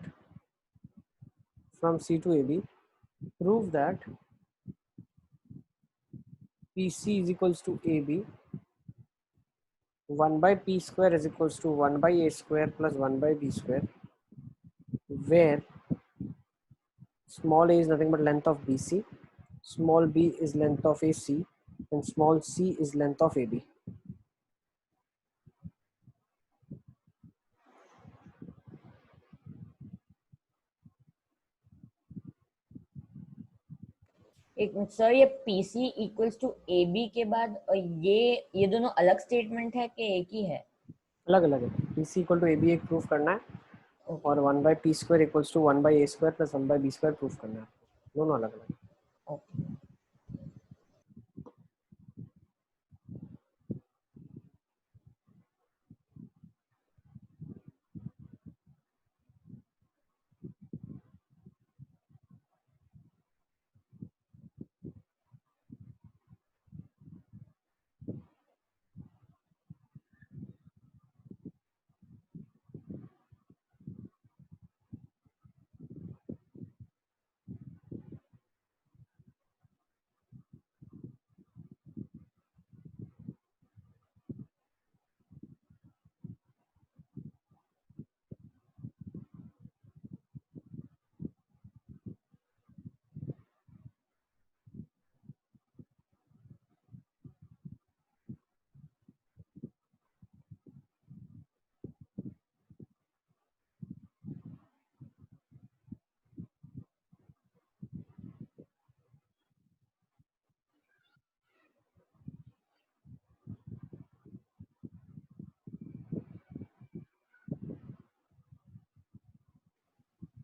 from C to AB, prove that PC is equals to AB, 1 by P square is equals to 1 by A square plus 1 by B square, where small a is nothing but length of BC, small b is length of AC, and small c is length of AB. एक मिनट सर, ये PC इक्वल्स टू AB के बाद ये दोनों अलग स्टेटमेंट है कि एक ही है? अलग अलग है। PC इक्वल टू AB एक प्रूफ करना है और 1 by P square equals to 1 by A square plus 1 by B square proof करना है। दोनों अलग अलग। Okay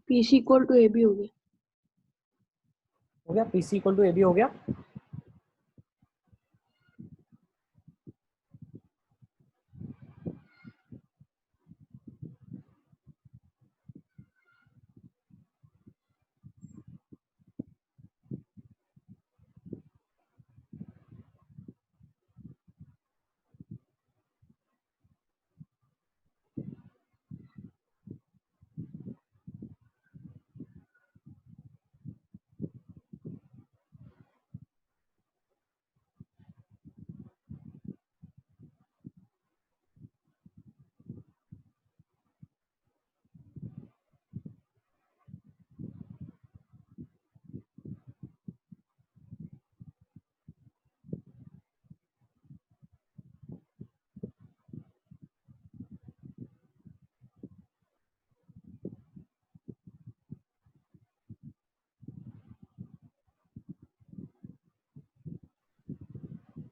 PC equal to AB हो गया। हो गया, PC इक्वल टू AB हो गया।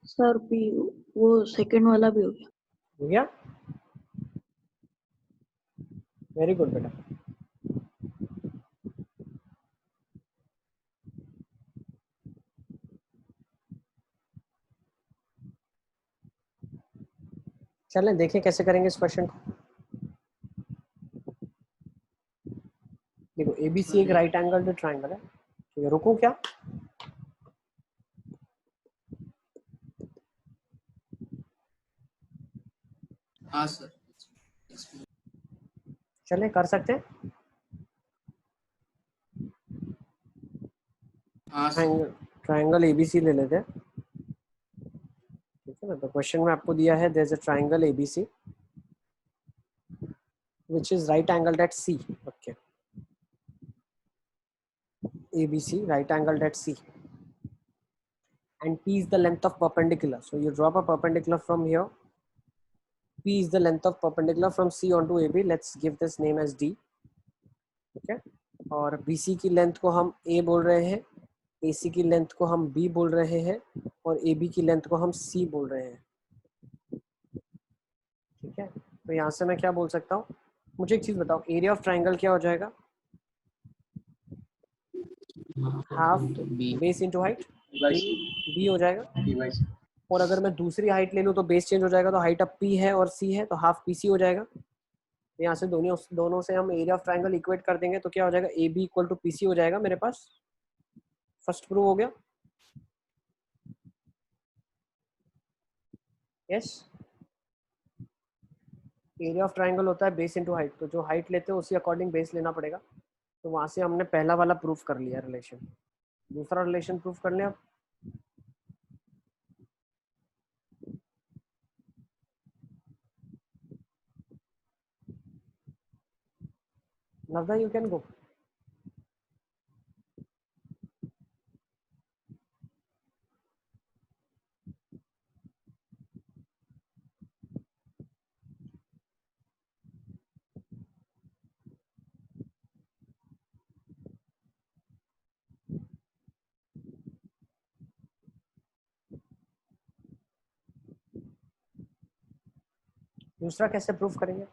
सर वो सेकंड वाला भी हो गया। हो गया, वेरी गुड बेटा। चलें देखें कैसे करेंगे इस क्वेश्चन को। देखो ABC एक राइट एंगल ट्राइंगल है, तो ये रुकूं क्या? हाँ सर। चलें कर सकते हैं। हाँ सर। ट्राइंगल ABC ले लेते हैं, ठीक है ना। तो क्वेश्चन में आपको दिया है there is a triangle ABC which is right angled at C. Okay, ABC right angled at C, and P is the length of perpendicular. So you drop a perpendicular from here. P is the length of perpendicular from C onto AB. Let's give this name as D. Okay, और BC की लेंथ को हम A बोल रहे हैं, AC की लेंथ को हम B बोल रहे हैं, और AB की लेंथ को हम C बोल रहे हैं। ठीक है, तो यहाँ से मैं क्या बोल सकता हूँ? मुझे एक चीज बताओ, एरिया ऑफ ट्राइंगल क्या हो जाएगा? हाफ तो बी बेस इंटू हाइट बी हो जाएगा। C. और अगर मैं दूसरी हाइट ले लूँ तो बेस चेंज हो जाएगा, तो हाइट अब पी है और सी है तो हाफ पी सी हो जाएगा। यहाँ से दोनों से हम एरिया ऑफ ट्राइंगल इक्वेट कर देंगे तो क्या हो जाएगा, A B equal to P C हो जाएगा मेरे पास। फर्स्ट प्रूव हो गया। यस, एरिया ऑफ ट्राइंगल होता है बेस इंटू हाइट, तो जो हाइट लेते हैं उसी अकॉर्डिंग बेस लेना पड़ेगा। तो वहां से हमने पहला वाला प्रूफ कर लिया रिलेशन। दूसरा रिलेशन प्रूफ कर लिया। नवदा यू कैन गो। दूसरा कैसे प्रूफ करेंगे?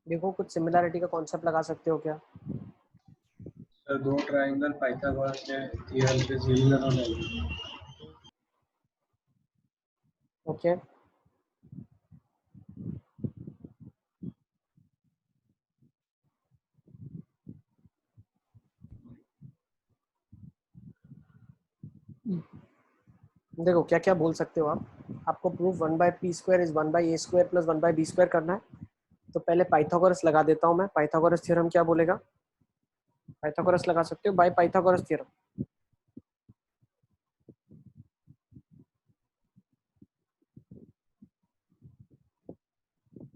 देखो कुछ सिमिलैरिटी का कॉन्सेप्ट लगा सकते हो क्या? सर दो ट्रायंगल पाइथागोरस के थ्योरम से सिमिलर हो जाएगी। ओके, देखो क्या क्या बोल सकते हो आप। आपको proof 1/p² is 1/a² plus 1/b² करना है। तो पहले पाइथागोरस लगा देता हूं मैं। पाइथागोरस थ्योरम क्या बोलेगा? पाइथागोरस लगा सकते हो बाय पाइथागोरस थ्योरम।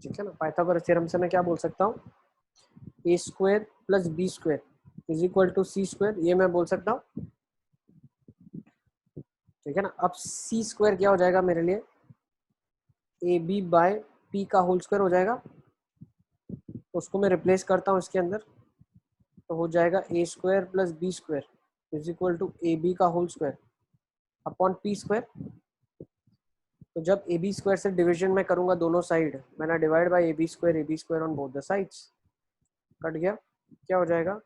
ठीक है ना। पाइथागोरस थ्योरम से मैं क्या बोल सकता हूँ, a² plus b² is equal to c², ये मैं बोल सकता हूँ। ठीक है ना। अब c² क्या हो जाएगा मेरे लिए, ab बाय p का होल स्क्वायर हो जाएगा। तो उसको मैं रिप्लेस करता हूँ इसके अंदर, तो हो जाएगा a² plus b² is equal to ab का होल स्क्वायर अपॉन p²। तो जब ab² से डिवीजन में करूंगा दोनों साइड, मैंने divide by ab² on both the sides, cut गया। क्या हो जाएगा,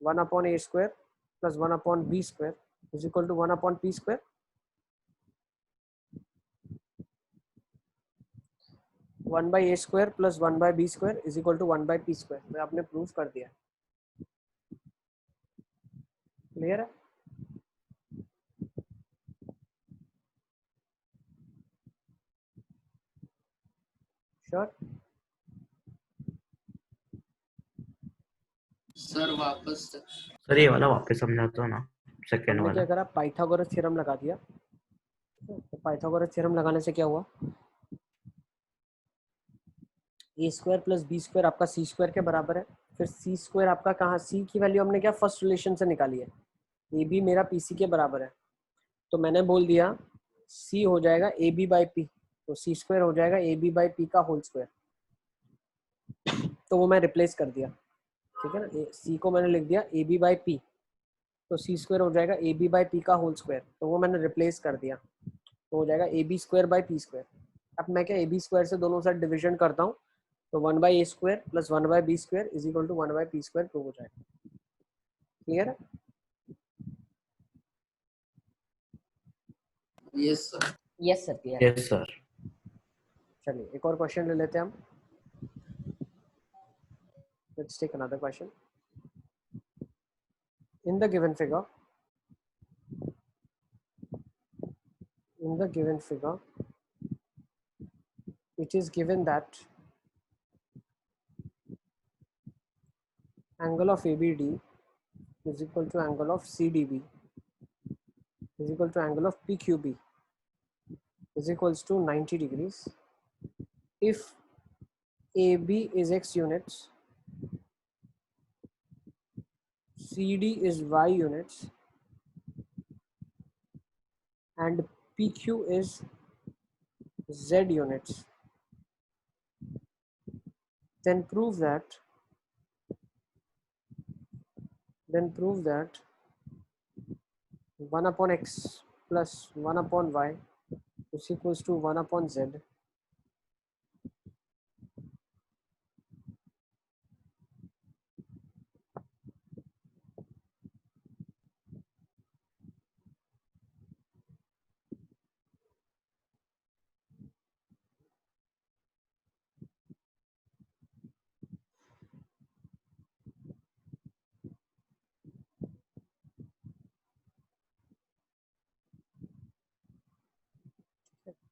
1/a² plus 1/b² is equal to 1/p²। 1/a² plus 1/b² is equal to 1/p²। मैं आपने प्रूफ कर दिया। क्लियर है? श्योर? सर वापस सर ये वाला वापस समझा दो ना, सेकंड हमने वाला। क्या करा, पाइथागोरस थ्योरम लगा दिया। तो पाइथागोरस थ्योरम लगाने से क्या हुआ, a² प्लस b² आपका c² के बराबर है। फिर c² आपका कहाँ, c की वैल्यू हमने क्या फर्स्ट रिलेशन से निकाली है, ए बी मेरा पी सी के बराबर है। तो मैंने बोल दिया c हो जाएगा ए बी बाई पी, तो c² हो जाएगा ए बी बाई पी का होल स्क्वायर। तो वो मैं रिप्लेस कर दिया। ठीक है ना, c को मैंने लिख दिया ए बी बाई पी, तो c² हो जाएगा ए बी बाई पी का होल स्क्वायर, तो वो मैंने रिप्लेस कर दिया। तो हो जाएगा ab² बाई p²। अब मैं क्या ab² से दोनों साइड डिवीजन करता हूँ, तो 1/a² plus 1/b² is equal to 1/p² prove हो जाएगा। क्लियर है? Yes sir. Yes sir, clear. Yes sir. चलिए एक और क्वेश्चन ले लेते हैं हम। Let's take another question. In the given figure, it is given that angle of ABD is equal to angle of CDB is equal to angle of PQB is equals to 90 degrees. If AB is x units, CD is y units, and PQ is z units, then prove that 1 upon x plus 1 upon y is equals to 1 upon z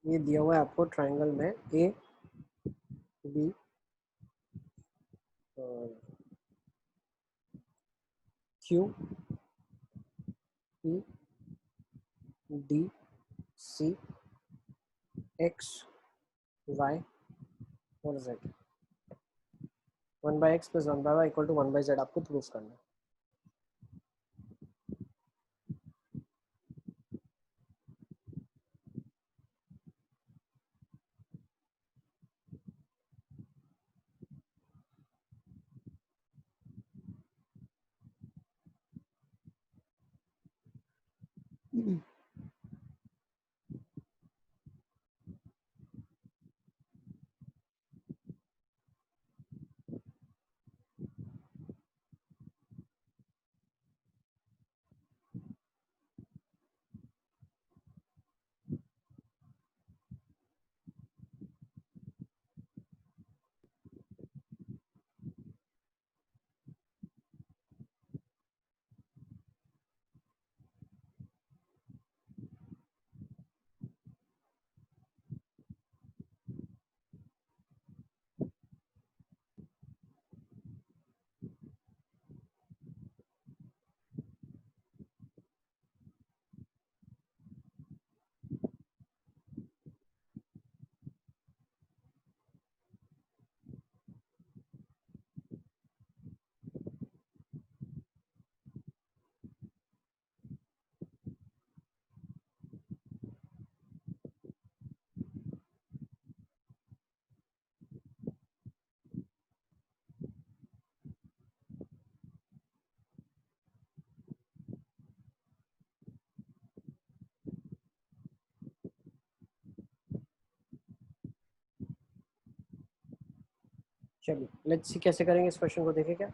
ये दिया हुआ है आपको ट्राइंगल में A B Q P D C X Y और Z 1 by x plus 1 by y equal to 1 by z आपको प्रूफ करना है। चलिए लेट्स सी कैसे करेंगे इस क्वेश्चन को, देखें क्या।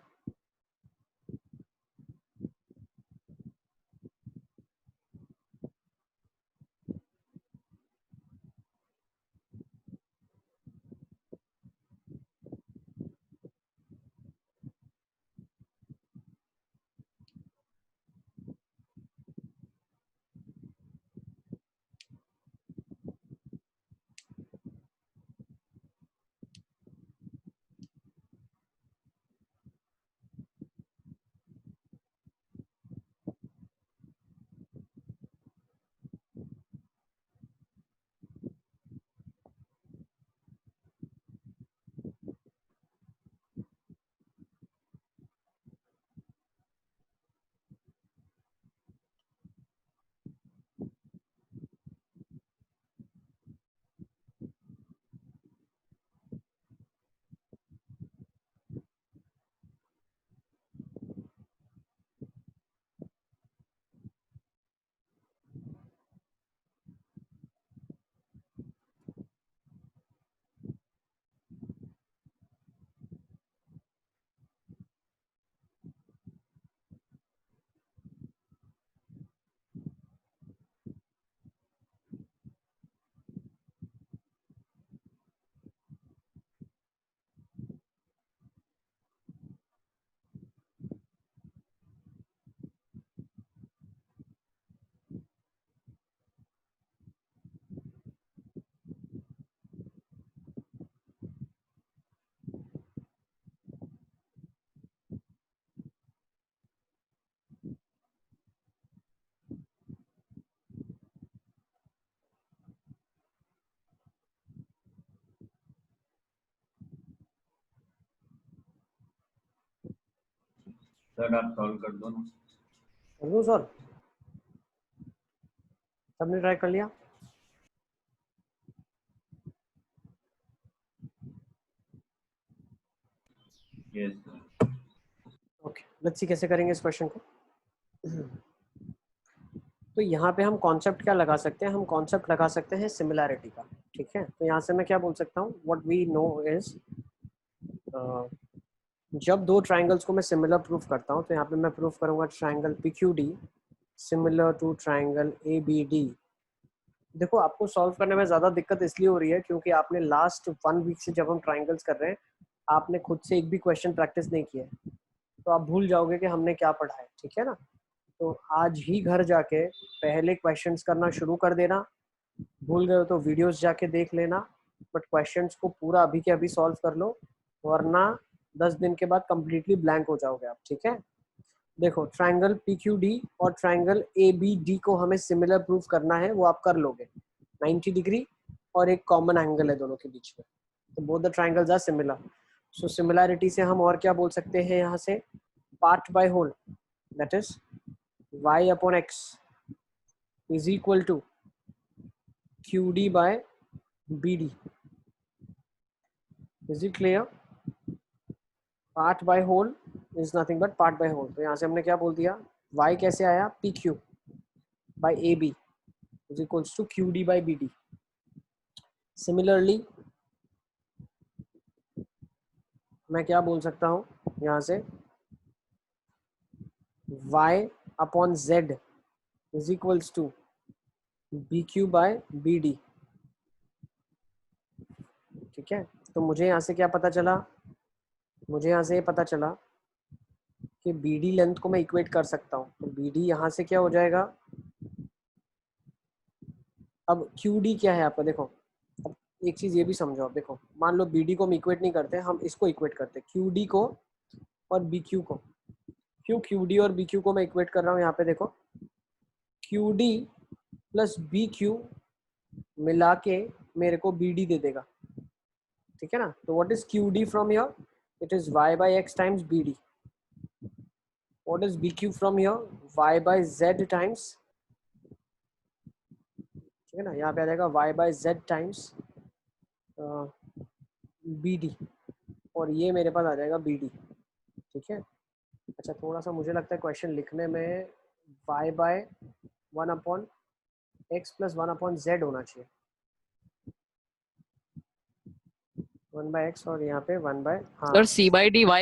सर आप सॉल्व कर दो ना। कर दूं सर, सबने ट्राई कर लिया। यस ओके, लेट्स सी कैसे करेंगे इस क्वेश्चन को। तो यहाँ पे हम कॉन्सेप्ट क्या लगा सकते हैं, हम कॉन्सेप्ट लगा सकते हैं सिमिलैरिटी का, ठीक है। तो यहाँ से मैं क्या बोल सकता हूँ, व्हाट वी नो इज, जब दो ट्राइंगल्स को मैं सिमिलर प्रूफ करता हूँ, तो यहाँ पे मैं प्रूफ करूँगा triangle PQD similar to triangle ABD। देखो आपको सॉल्व करने में ज़्यादा दिक्कत इसलिए हो रही है क्योंकि आपने लास्ट 1 वीक से जब हम ट्राइंगल्स कर रहे हैं, आपने खुद से एक भी क्वेश्चन प्रैक्टिस नहीं किया है, तो आप भूल जाओगे कि हमने क्या पढ़ा है, ठीक है ना। तो आज ही घर जाके पहले क्वेश्चंस करना शुरू कर देना, भूल गए हो तो वीडियोस जाके देख लेना, बट क्वेश्चंस को पूरा अभी के अभी सॉल्व कर लो, वरना 10 दिन के बाद कंप्लीटली ब्लैंक हो जाओगे आप, ठीक है। देखो ट्राइंगल PQD और ट्राइंगल ABD को हमें सिमिलर प्रूफ करना है, वो आप कर लोगे। 90 डिग्री और एक कॉमन एंगल है दोनों के बीच में, तो both the triangles are similar. So similarity से हम और क्या बोल सकते हैं यहाँ से, part by whole, that is y upon x is equal to QD by BD. Is it clear? Part by whole is nothing but part by whole. तो यहाँ से हमने क्या बोल दिया, y कैसे आया, PQ by AB is equals to QD by BD. Similarly मैं क्या बोल सकता हूँ यहाँ से, y upon z is equals to BQ by BD, ठीक है। तो मुझे यहाँ से क्या पता चला, मुझे यहाँ से ये पता चला कि BD लेंथ को मैं इक्वेट कर सकता हूँ, तो BD यहाँ से क्या हो जाएगा, अब QD क्या है आपका, देखो अब एक चीज़ ये भी समझो आप, देखो मान लो BD को हम इक्वेट नहीं करते, हम इसको इक्वेट करते, QD को और BQ को। क्यों QD और BQ को मैं इक्वेट कर रहा हूँ, यहाँ पे देखो QD प्लस BQ मिला के मेरे को BD दे देगा, ठीक है ना। तो what is QD from here, it is y by x times BD। What is BQ from here, y by z times, ठीक है ना, यहाँ पे आ जाएगा y by z times BD, और ये मेरे पास आ जाएगा BD, ठीक है। अच्छा थोड़ा सा मुझे लगता है क्वेश्चन लिखने में y by 1 upon x plus 1 upon z होना चाहिए, 1 by x और यहाँ पे 1 by, हाँ sir C by D y,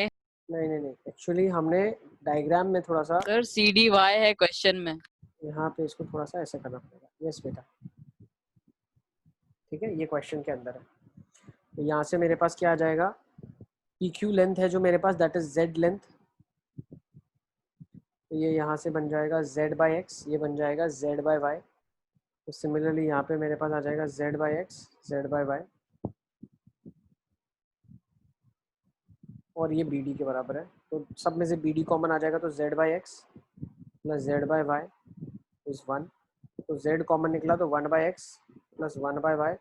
नहीं, एक्चुअली हमने डायग्राम में थोड़ा सा, सर C D y है क्वेश्चन में। यहाँ पे इसको थोड़ा सा ऐसे करना पड़ेगा, यस बेटा, ठीक है, ये क्वेश्चन के अंदर है। तो यहाँ से मेरे पास क्या आ जाएगा, PQ लेंथ है जो मेरे पास, दैट इज Z लेंथ, तो ये यहाँ से बन जाएगा Z by x, ये बन जाएगा Z by y। तो सिमिलरली यहाँ पे मेरे पास आ जाएगा Z by x, Z by y, और ये BD के बराबर है, तो सब में से BD कॉमन आ जाएगा, तो Z by x plus Z by y is 1, तो Z कॉमन निकला तो 1 by x plus 1 by y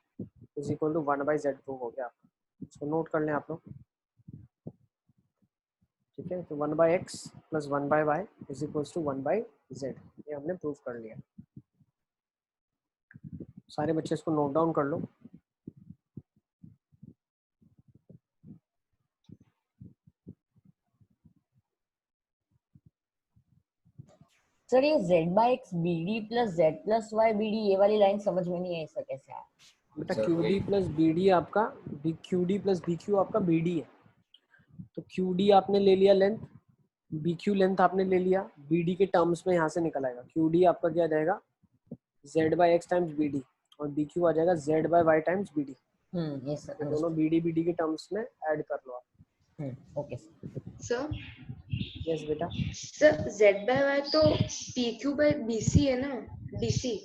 is equal to 1 by z prove हो गया। इसको नोट कर लें आप लोग, ठीक है। तो 1 by x plus 1 by y is equal to 1 by z, ये हमने प्रूव कर लिया। सारे बच्चे इसको नोट डाउन कर लो। सर ये z by x BD plus z plus y BD, ये वाली लाइन समझ में नहीं आई सर, कैसे आया बेटा QD प्लस BD आपका, QD प्लस BQ आपका BD है, तो QD आपने ले लिया लेंथ, BQ लेंथ आपने ले लिया, BD के टर्म्स में यहाँ से निकल आएगा, QD आपका क्या जाएगा Z by x times BD, और BQ आ जाएगा Z by y times BD। Yes sir, तो दोनों BD के टर्म्स में ऐड कर लो आप। ओके सर यस बेटा, सर Z by y तो PQ by BC है ना, DC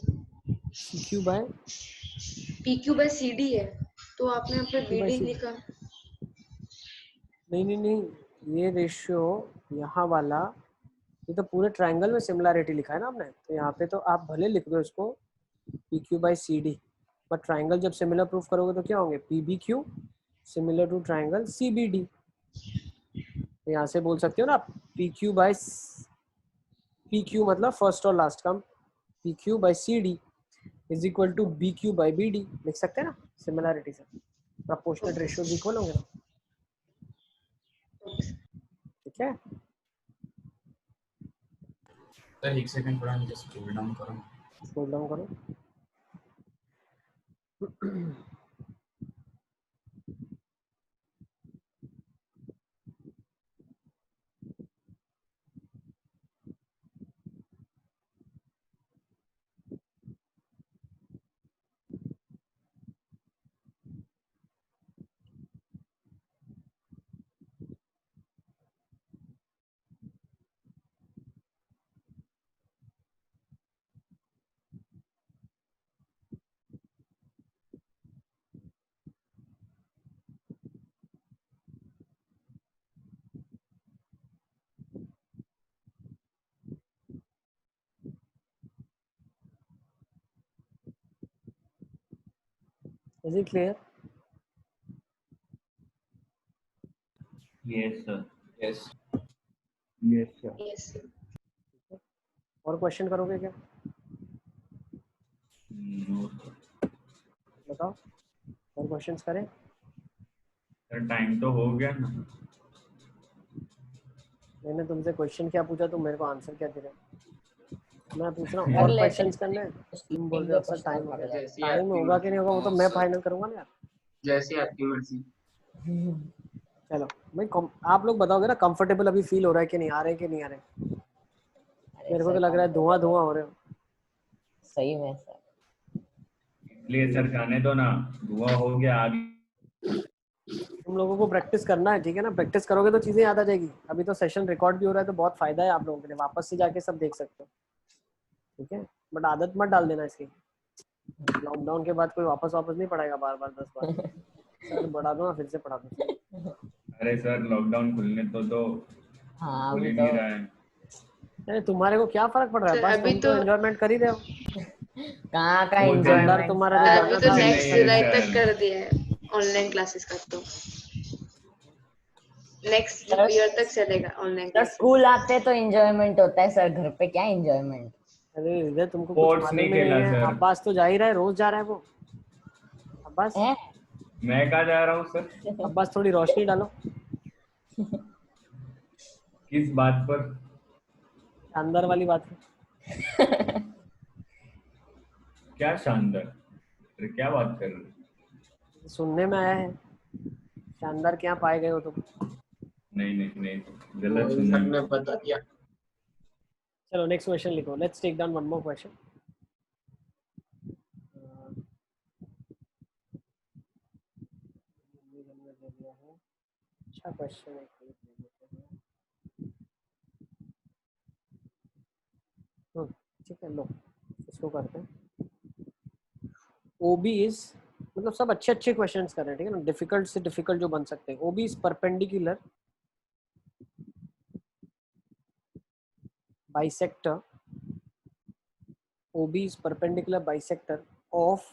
CQ by PQ by CD है, तो आपने यहाँ पे PQ by BD CD। लिखा। नहीं, ये रेशियो यहाँ वाला, ये तो पूरे ट्रायंगल में सिमिलैरिटी लिखा है ना आपने, तो यहाँ पे तो आप भले लिख दो इसको PQ by CD, but triangle जब सिमिलर प्रूफ करोगे तो क्या होंगे, PBQ similar to triangle CBD। तो यहाँ से बोल सकते हो ना आप PQ by PQ मतलब फर्स्ट और लास्ट का, PQ by CD is equal to BQ by BD लिख सकते हैं ना, सिमिलैरिटी से प्रपोर्शनल रेशियोज इक्वल होंगे ना। ठीक है। सर एक सेकंड थोड़ा मुझे स्क्रॉल डाउन करो। स्क्रॉल डाउन करो। Is it clear? Yes sir. Yes Yes sir. Yes और क्वेश्चन करोगे क्या? No sir. बताओ, और क्वेश्चंस करें? सर टाइम तो हो गया ना। मैंने तुमसे क्वेश्चन क्या पूछा, तुम मेरे को आंसर क्या दे रहे हो? मैं पूछ रहा हूँ कर और लेते क्वेश्चंस करने हैं, तुम बोल रहे हो सर टाइम हो गया। जैसी टाइम आपकी होगा कि नहीं होगा वो तो मैं सर। फाइनल करूंगा ना यार। जैसी आपकी मर्जी। चलो भाई, आप लोग बताओगे ना कंफर्टेबल अभी फील हो रहा है कि नहीं, आ रहे हैं कि नहीं आ रहे? मेरे को तो लग रहा है धुआं धुआं हो रहे हो। सही में सर। इसलिए सर जाने दो ना, धुआं हो गया आगे। तुम लोगों को प्रैक्टिस करना है, ठीक है ना? प्रैक्टिस करोगे तो चीजें याद आ जाएगी। अभी तो सेशन रिकॉर्ड भी हो रहा है तो बहुत फायदा है आप लोगों के लिए, वापस से जाके सब देख सकते हो, ठीक है? बट आदत मत डाल देना इसकी। लॉकडाउन के बाद कोई वापस नहीं पढ़ाएगा बार बार 10 बार। सर बढ़ा दो ना, फिर से पढ़ा दो। अरे सर लॉकडाउन खुलने तो दो, हाँ खुल अभी ही तो नहीं रहा है। अरे तुम्हारे को क्या फर्क पड़ रहा है? सर बस अभी तुम तो तो एंजॉयमेंट कर ही रहे हो। कहाँ का वो दुकानदार एंजॉयमेंट तुम्हारा जो अभी जाना तो था नहीं नेक्स्ट है जुलाई सर। तक कर दिया है ऑनलाइन क्लासेस का, तो नेक्स्ट सर ईयर तक चलेगा ऑनलाइन सर क्लासेस। स्कूल आते तो एंजॉयमेंट होता है सर, घर पे क्या एंजॉयमेंट। अरे इधर तुमको कुछ स्पोर्ट्स मालूम नहीं ही नहीं खेला है। सर। अब्बास तो जा ही रहा है, रोज जा रहा है वो। अब्बास है मैं कहाँ जा रहा हूँ सर? अब्बास थोड़ी रोशनी डालो किस बात पर? शानदार वाली बात है। क्या शानदार? अरे क्या बात कर रहे हो? सुनने में आया है शानदार क्या पाए गए हो तुम। नहीं नहीं नहीं, गलत मोहित सुनने सर में। ने बता दिया। चलो नेक्स्ट क्वेश्चन लिखो। Let's take down one more question. अच्छा क्वेश्चन है, ठीक है लो इसको करते हैं। ओबी इज, मतलब सब अच्छे अच्छे क्वेश्चंस कर रहे हैं, ठीक है ना? डिफिकल्ट से डिफिकल्ट जो बन सकते हैं। OB is perpendicular bisector, OB is perpendicular bisector of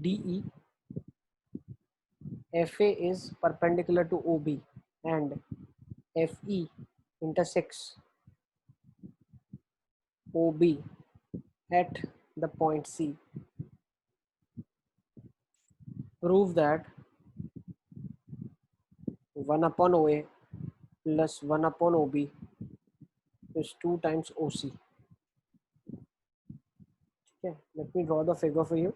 DE, FA is perpendicular to OB, and FE intersects OB at the point C. Prove that 1 upon OA plus 1 upon OB is 2 times OC. Okay, let me draw the figure for you.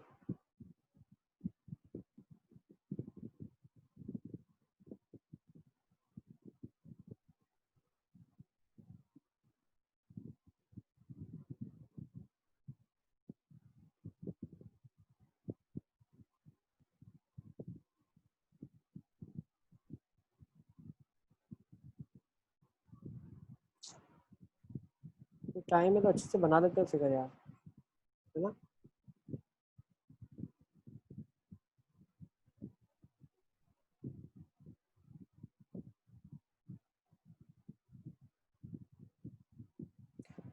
Time में तो अच्छे से बना देते हैं फिगर यार, है ना?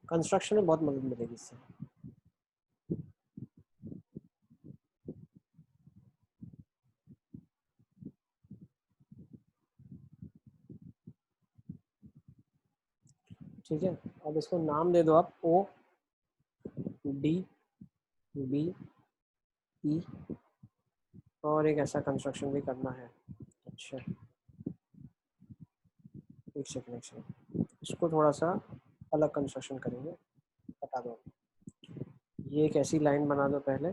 कंस्ट्रक्शन में बहुत मदद मिलेगी इससे। ठीक है, अब इसको नाम दे दो आप O D B E, और एक ऐसा कंस्ट्रक्शन भी करना है। अच्छा एक सेकंड इसको थोड़ा सा अलग कंस्ट्रक्शन करेंगे, बता दो। ये एक ऐसी लाइन बना दो पहले,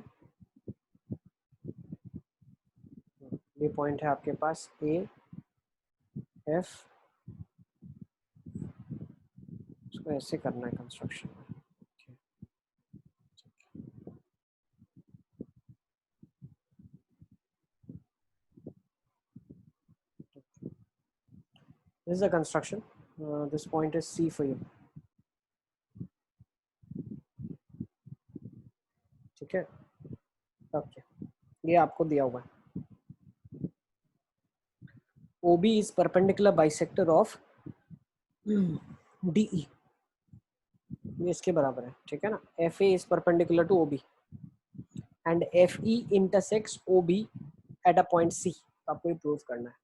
ये पॉइंट है आपके पास ए एफ, इसको ऐसे करना है construction. This is a construction. This point is C for you. ठीक है, ओके, ये आपको दिया हुआ है। OB is perpendicular bisector of DE, ये इसके बराबर है, ठीक है ना। FA is perpendicular to OB and FE intersects OB at a point C। आपको ये प्रूव करना है।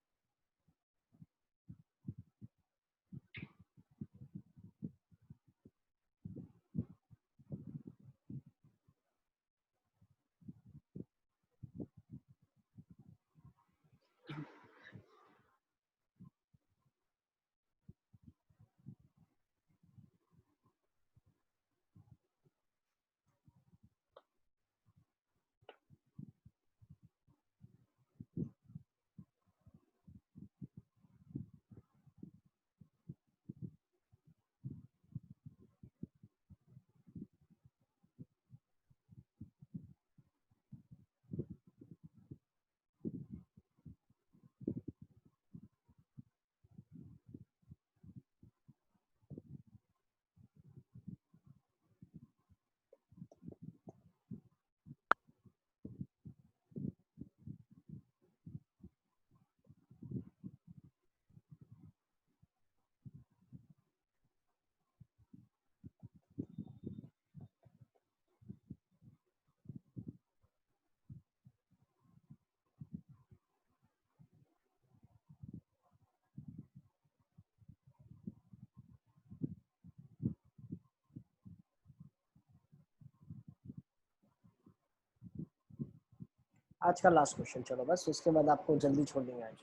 आज का लास्ट क्वेश्चन, चलो बस, उसके बाद आपको जल्दी छोड़ देंगे आज।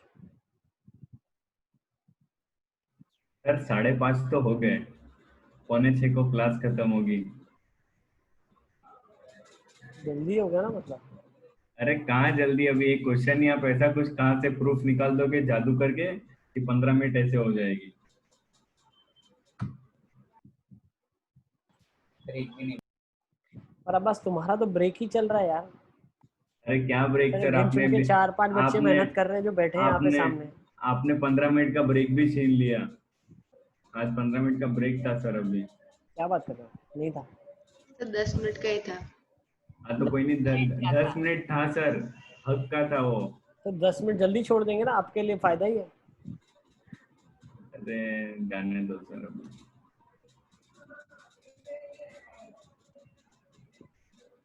सर 5:30 तो हो गए, 5:45 को क्लास खत्म होगी। जल्दी हो गया ना मतलब? अरे कहाँ जल्दी, अभी एक क्वेश्चन ही आप ऐसा कुछ कहाँ से प्रूफ निकाल दोगे जादू करके कि 15 मिनट ऐसे हो जाएगी। ब्रेक भी नहीं। और अब बस तुम्हारा तो ब्रेक ही चल रहा है यार। अरे क्या ब्रेक सर, आपने 4-5 बच्चे मेहनत कर रहे हैं जो बैठे हैं यहाँ पे सामने। आपने 15 मिनट का ब्रेक भी छीन लिया। आज 15 मिनट का ब्रेक था सर। अभी क्या बात कर रहे हो? नहीं था तो 10 मिनट का ही था। हाँ तो कोई नहीं, 10 मिनट था सर, हक का था वो। तो 10 मिनट जल्दी छोड़ देंगे ना, आपके लिए फायदा ही है। अरे जाने दो सर। अभी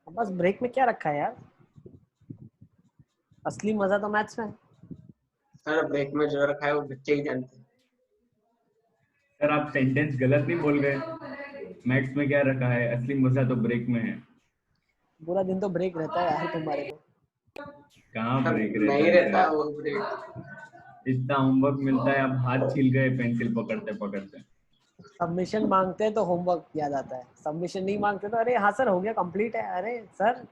बस ब्रेक में क्या रखा है यार, असली मजा तो मैथ्स में है। सर ब्रेक में जो रखा है वो बच्चे ही जानते हैं। सर आप सेंटेंस गलत नहीं बोल रहे। मैथ्स में क्या रखा है, असली मजा तो ब्रेक में है। पूरा दिन तो ब्रेक रहता है यार तुम्हारे को। कहाँ ब्रेक रहता नहीं है? रहता वो ब्रेक। इतना होमवर्क मिलता है, आप हाथ छिल गए पेंसिल पकड़ते पकड़ते। सबमिशन मांगते हैं तो होमवर्क याद आता है, सबमिशन नहीं मांगते तो अरे हाँ सर हो गया, कंप्लीट है। अरे सर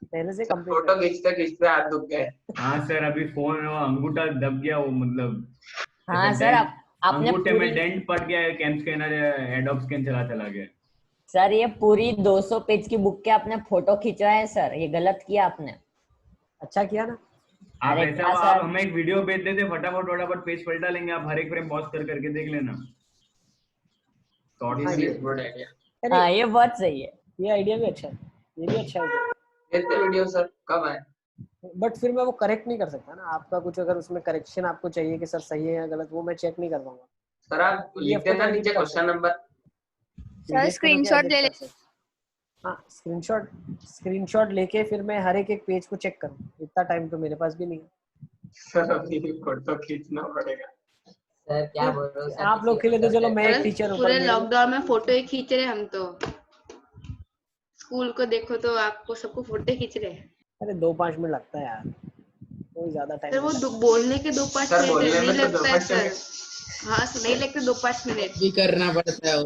पहले से कंप्लीट। फोटो खींचते खींचते हाथ दुख गए। हाँ सर, अभी फोन वो अंगूठा दब गया, वो मतलब हाँ सर, आपने अंगूठे में डेंट पड़ गया, कैम स्कैनर एडोब स्कैन चला गया। सर ये पूरी 200 पेज की बुक के आपने फोटो खिंचवाए सर, ये गलत किया आपने। अच्छा किया ना। आप ऐसा आप हमें एक वीडियो भेज देते, फटाफट पेज पलटा लेंगे, आप हर एक फ्रेम पॉज करके देख लेना। हाँ ये बहुत सही है, ये आइडिया भी अच्छा है, ये भी अच्छा है। वीडियो सर कब आए? बट फिर मैं वो करेक्ट नहीं कर सकता ना, आपका कुछ अगर उसमें करेक्शन आपको चाहिए कि सर सही है या गलत, वो मैं चेक नहीं कर पाऊंगा। सर आप लिख देना नीचे क्वेश्चन नंबर। सर स्क्रीनशॉट ले ले। हाँ स्क्रीनशॉट लेके फिर मैं हर एक पेज को चेक करूँ, इतना टाइम तो मेरे पास भी नहीं है। सर अभी फोटो खींचना पड़ेगा। सर क्या बोल रहे हो? आप लोग के लिए तो चलो मैं एक टीचर हूँ। पूरे लॉकडाउन में फोटो ही खींच रहे हम तो। स्कूल को देखो तो आपको सबको फोटो खींच रहे हैं। अरे 2-5 मिनट लगता है यार, कोई ज्यादा टाइम। सर वो बोलने के 2-5 मिनट नहीं लगता है सर। हाँ सर, नहीं लगते 2-5 मिनट। भी करना पड़ता है।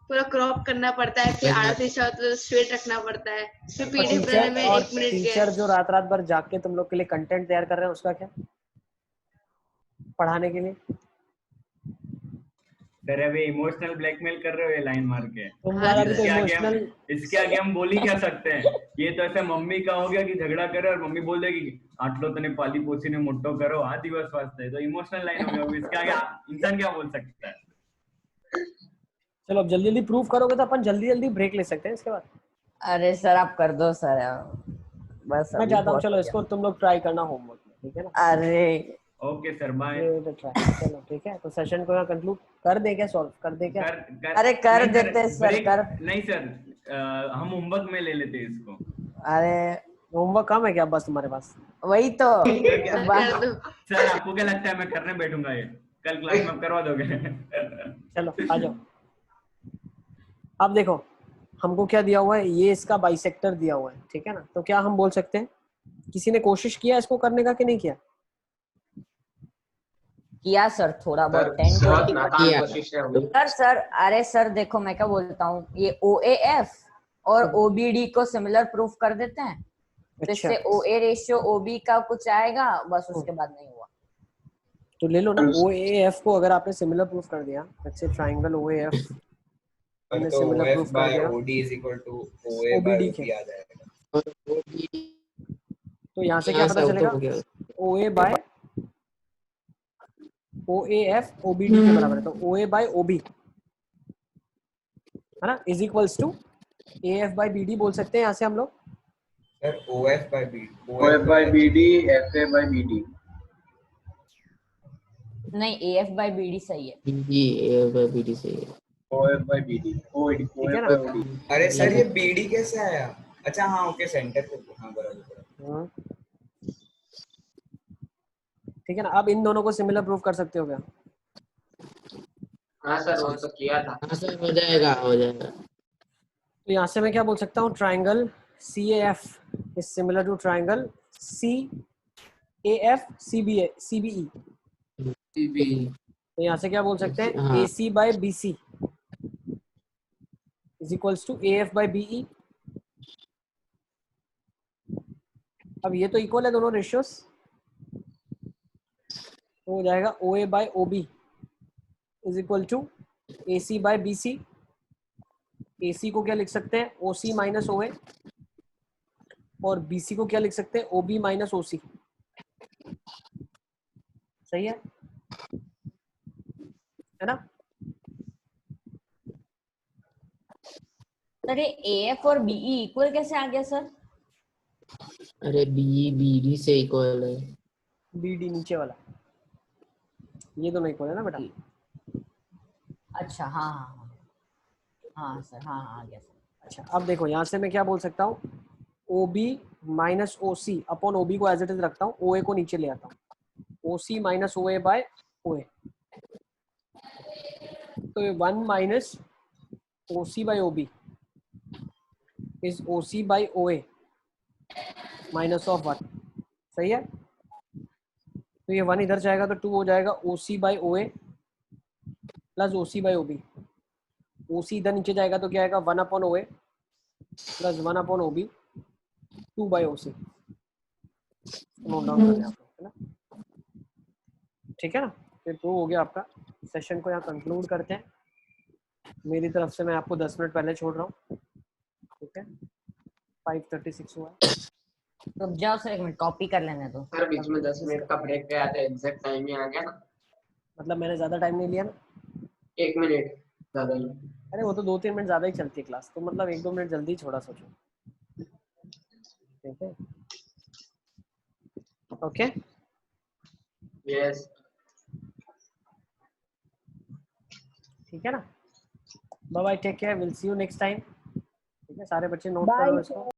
पूरा क्रॉप करना पड़ता है, फिर आधा हिस्सा तो स्ट्रेट रखना पड़ता है, फिर और पीडीएफ बनाने में 1 मिनट गए। टीचर जो रात रात भर जाग के तुम लोग के लिए कंटेंट तैयार कर रहे हैं, उसका क्या पढ़ाने के लिए? सर अभी इमोशनल ब्लैकमेल कर रहे हो ये लाइन मार के। तुम्हारा भी तो इमोशनल। इसके आगे हम बोल ही क्या सकते हैं? ये तो ऐसे मम्मी का हो गया कि झगड़ा करे और मम्मी बोल देगी आटलो तने पाली पोसी ने मोटो करो आ दिवस वास्ते, तो इमोशनल लाइन हो गया। इसके आगे इंसान क्या बोल सकता है? चलो अब जल्दी जल्दी प्रूफ करोगे तो अपन जल्दी जल्दी ब्रेक ले सकते हैं इसके बाद। अरे सर आप कर दो सर, बस मैं चाहता हूँ चलो इसको तुम लोग ट्राई करना होमवर्क में, ठीक है ना? अरे ओके सर बाय। चलो ठीक है, तो सेशन को यहाँ कंक्लूड कर दे क्या, सॉल्व कर दे क्या? अरे कर देते सर, कर। नहीं सर, हम होमवर्क में ले लेते हैं इसको। अरे होमवर्क कम है क्या बस तुम्हारे पास? वही तो सर आपको क्या लगता है मैं करने बैठूंगा ये? कल क्लास में आप करवा दोगे? चलो आ जाओ। अब देखो हमको क्या दिया हुआ है, ये इसका बाइसेक्टर दिया हुआ है, ठीक है ना? तो क्या हम बोल सकते हैं, किसी ने कोशिश किया इसको करने का कि नहीं किया? किया सर, थोड़ा बहुत 10-20 सर। अरे सर देखो मैं क्या बोलता हूँ, ये OAF और OBD को सिमिलर प्रूफ कर देते हैं, तो इससे OA रेशियो OB का कुछ आएगा, बस उसके बाद नहीं हुआ तो ले लो ना OAF को। अगर आपने सिमिलर प्रूफ कर दिया, लेट्स से ट्रायंगल OAF ने सिमिलर प्रूफ कर दिया, OD = OA/OB आ जाएगा। तो यहाँ से क्या पता चलेगा? OAF OBD के बराबर है, तो OA/OB है ना, इज इक्वल्स टू AF/BD बोल सकते हैं यहाँ से हम लोग। सर OF/BD FA/BD नहीं, AF/BD सही है। AF/BD सही है। OF/BD OD। अरे सर ये BD कैसे आया? अच्छा हाँ ओके, सेंटर पे। हाँ बराबर। ठीक है ना? अब इन दोनों को सिमिलर प्रूफ कर सकते हो क्या? हाँ सर वो तो किया था। हाँ सर हो जाएगा हो जाएगा। तो यहाँ से मैं क्या बोल सकता हूँ, triangle CAF is similar to triangle CAF CBE। तो यहाँ से क्या बोल सकते हैं, हाँ। AC/BC is equals to AF/BE। अब ये तो इक्वल है दोनों रेशियोस, तो हो जाएगा OA/OB is equal to AC/BC। AC को क्या लिख सकते हैं, OC - OA, और BC को क्या लिख सकते हैं, OB - OC। सही है ना? सर ये AF और BE इक्वल कैसे आ गया सर? अरे BE BD से इक्वल है। BD नीचे वाला, ये दोनों इक्वल है ना बेटा? अच्छा हाँ हाँ हाँ सर, हाँ आ गया सर। अच्छा अब देखो यहाँ से मैं क्या बोल सकता हूँ, OB - OC अपॉन OB को एज इट इज रखता हूँ, OA को नीचे ले आता हूँ, OC - OA/OA। तो 1 - OC/OB is OC/OA minus of 1। सही है? तो ये 1 इधर जाएगा तो 2 हो जाएगा OC/OA प्लस OC/OB। OC इधर नीचे जाएगा तो क्या आएगा, 1/OA plus 1/OB 2/OC। Note down कर लें आप, है ना? ठीक है ना? फिर तो हो गया आपका। सेशन को यहाँ कंक्लूड करते हैं। मेरी तरफ से मैं आपको 10 मिनट पहले छोड़ रहा हूँ, ठीक है? 5:36 हुआ है। रुक जाओ सर, 1 मिनट कॉपी कर लेने दो। सर बीच में 10 मिनट का ब्रेक गया था, एग्जैक्ट टाइम ही आ गया ना। मतलब मैंने ज्यादा टाइम नहीं लिया ना? 1 मिनट ज्यादा ही। अरे वो तो 2-3 मिनट ज्यादा ही चलती है क्लास, तो मतलब 1-2 मिनट जल्दी छोड़ा सोचो। ठीक है? ओके यस ठीक है ना? Bye bye, take care, will see you next time. ठीक है, सारे बच्चे नोट करो इसको।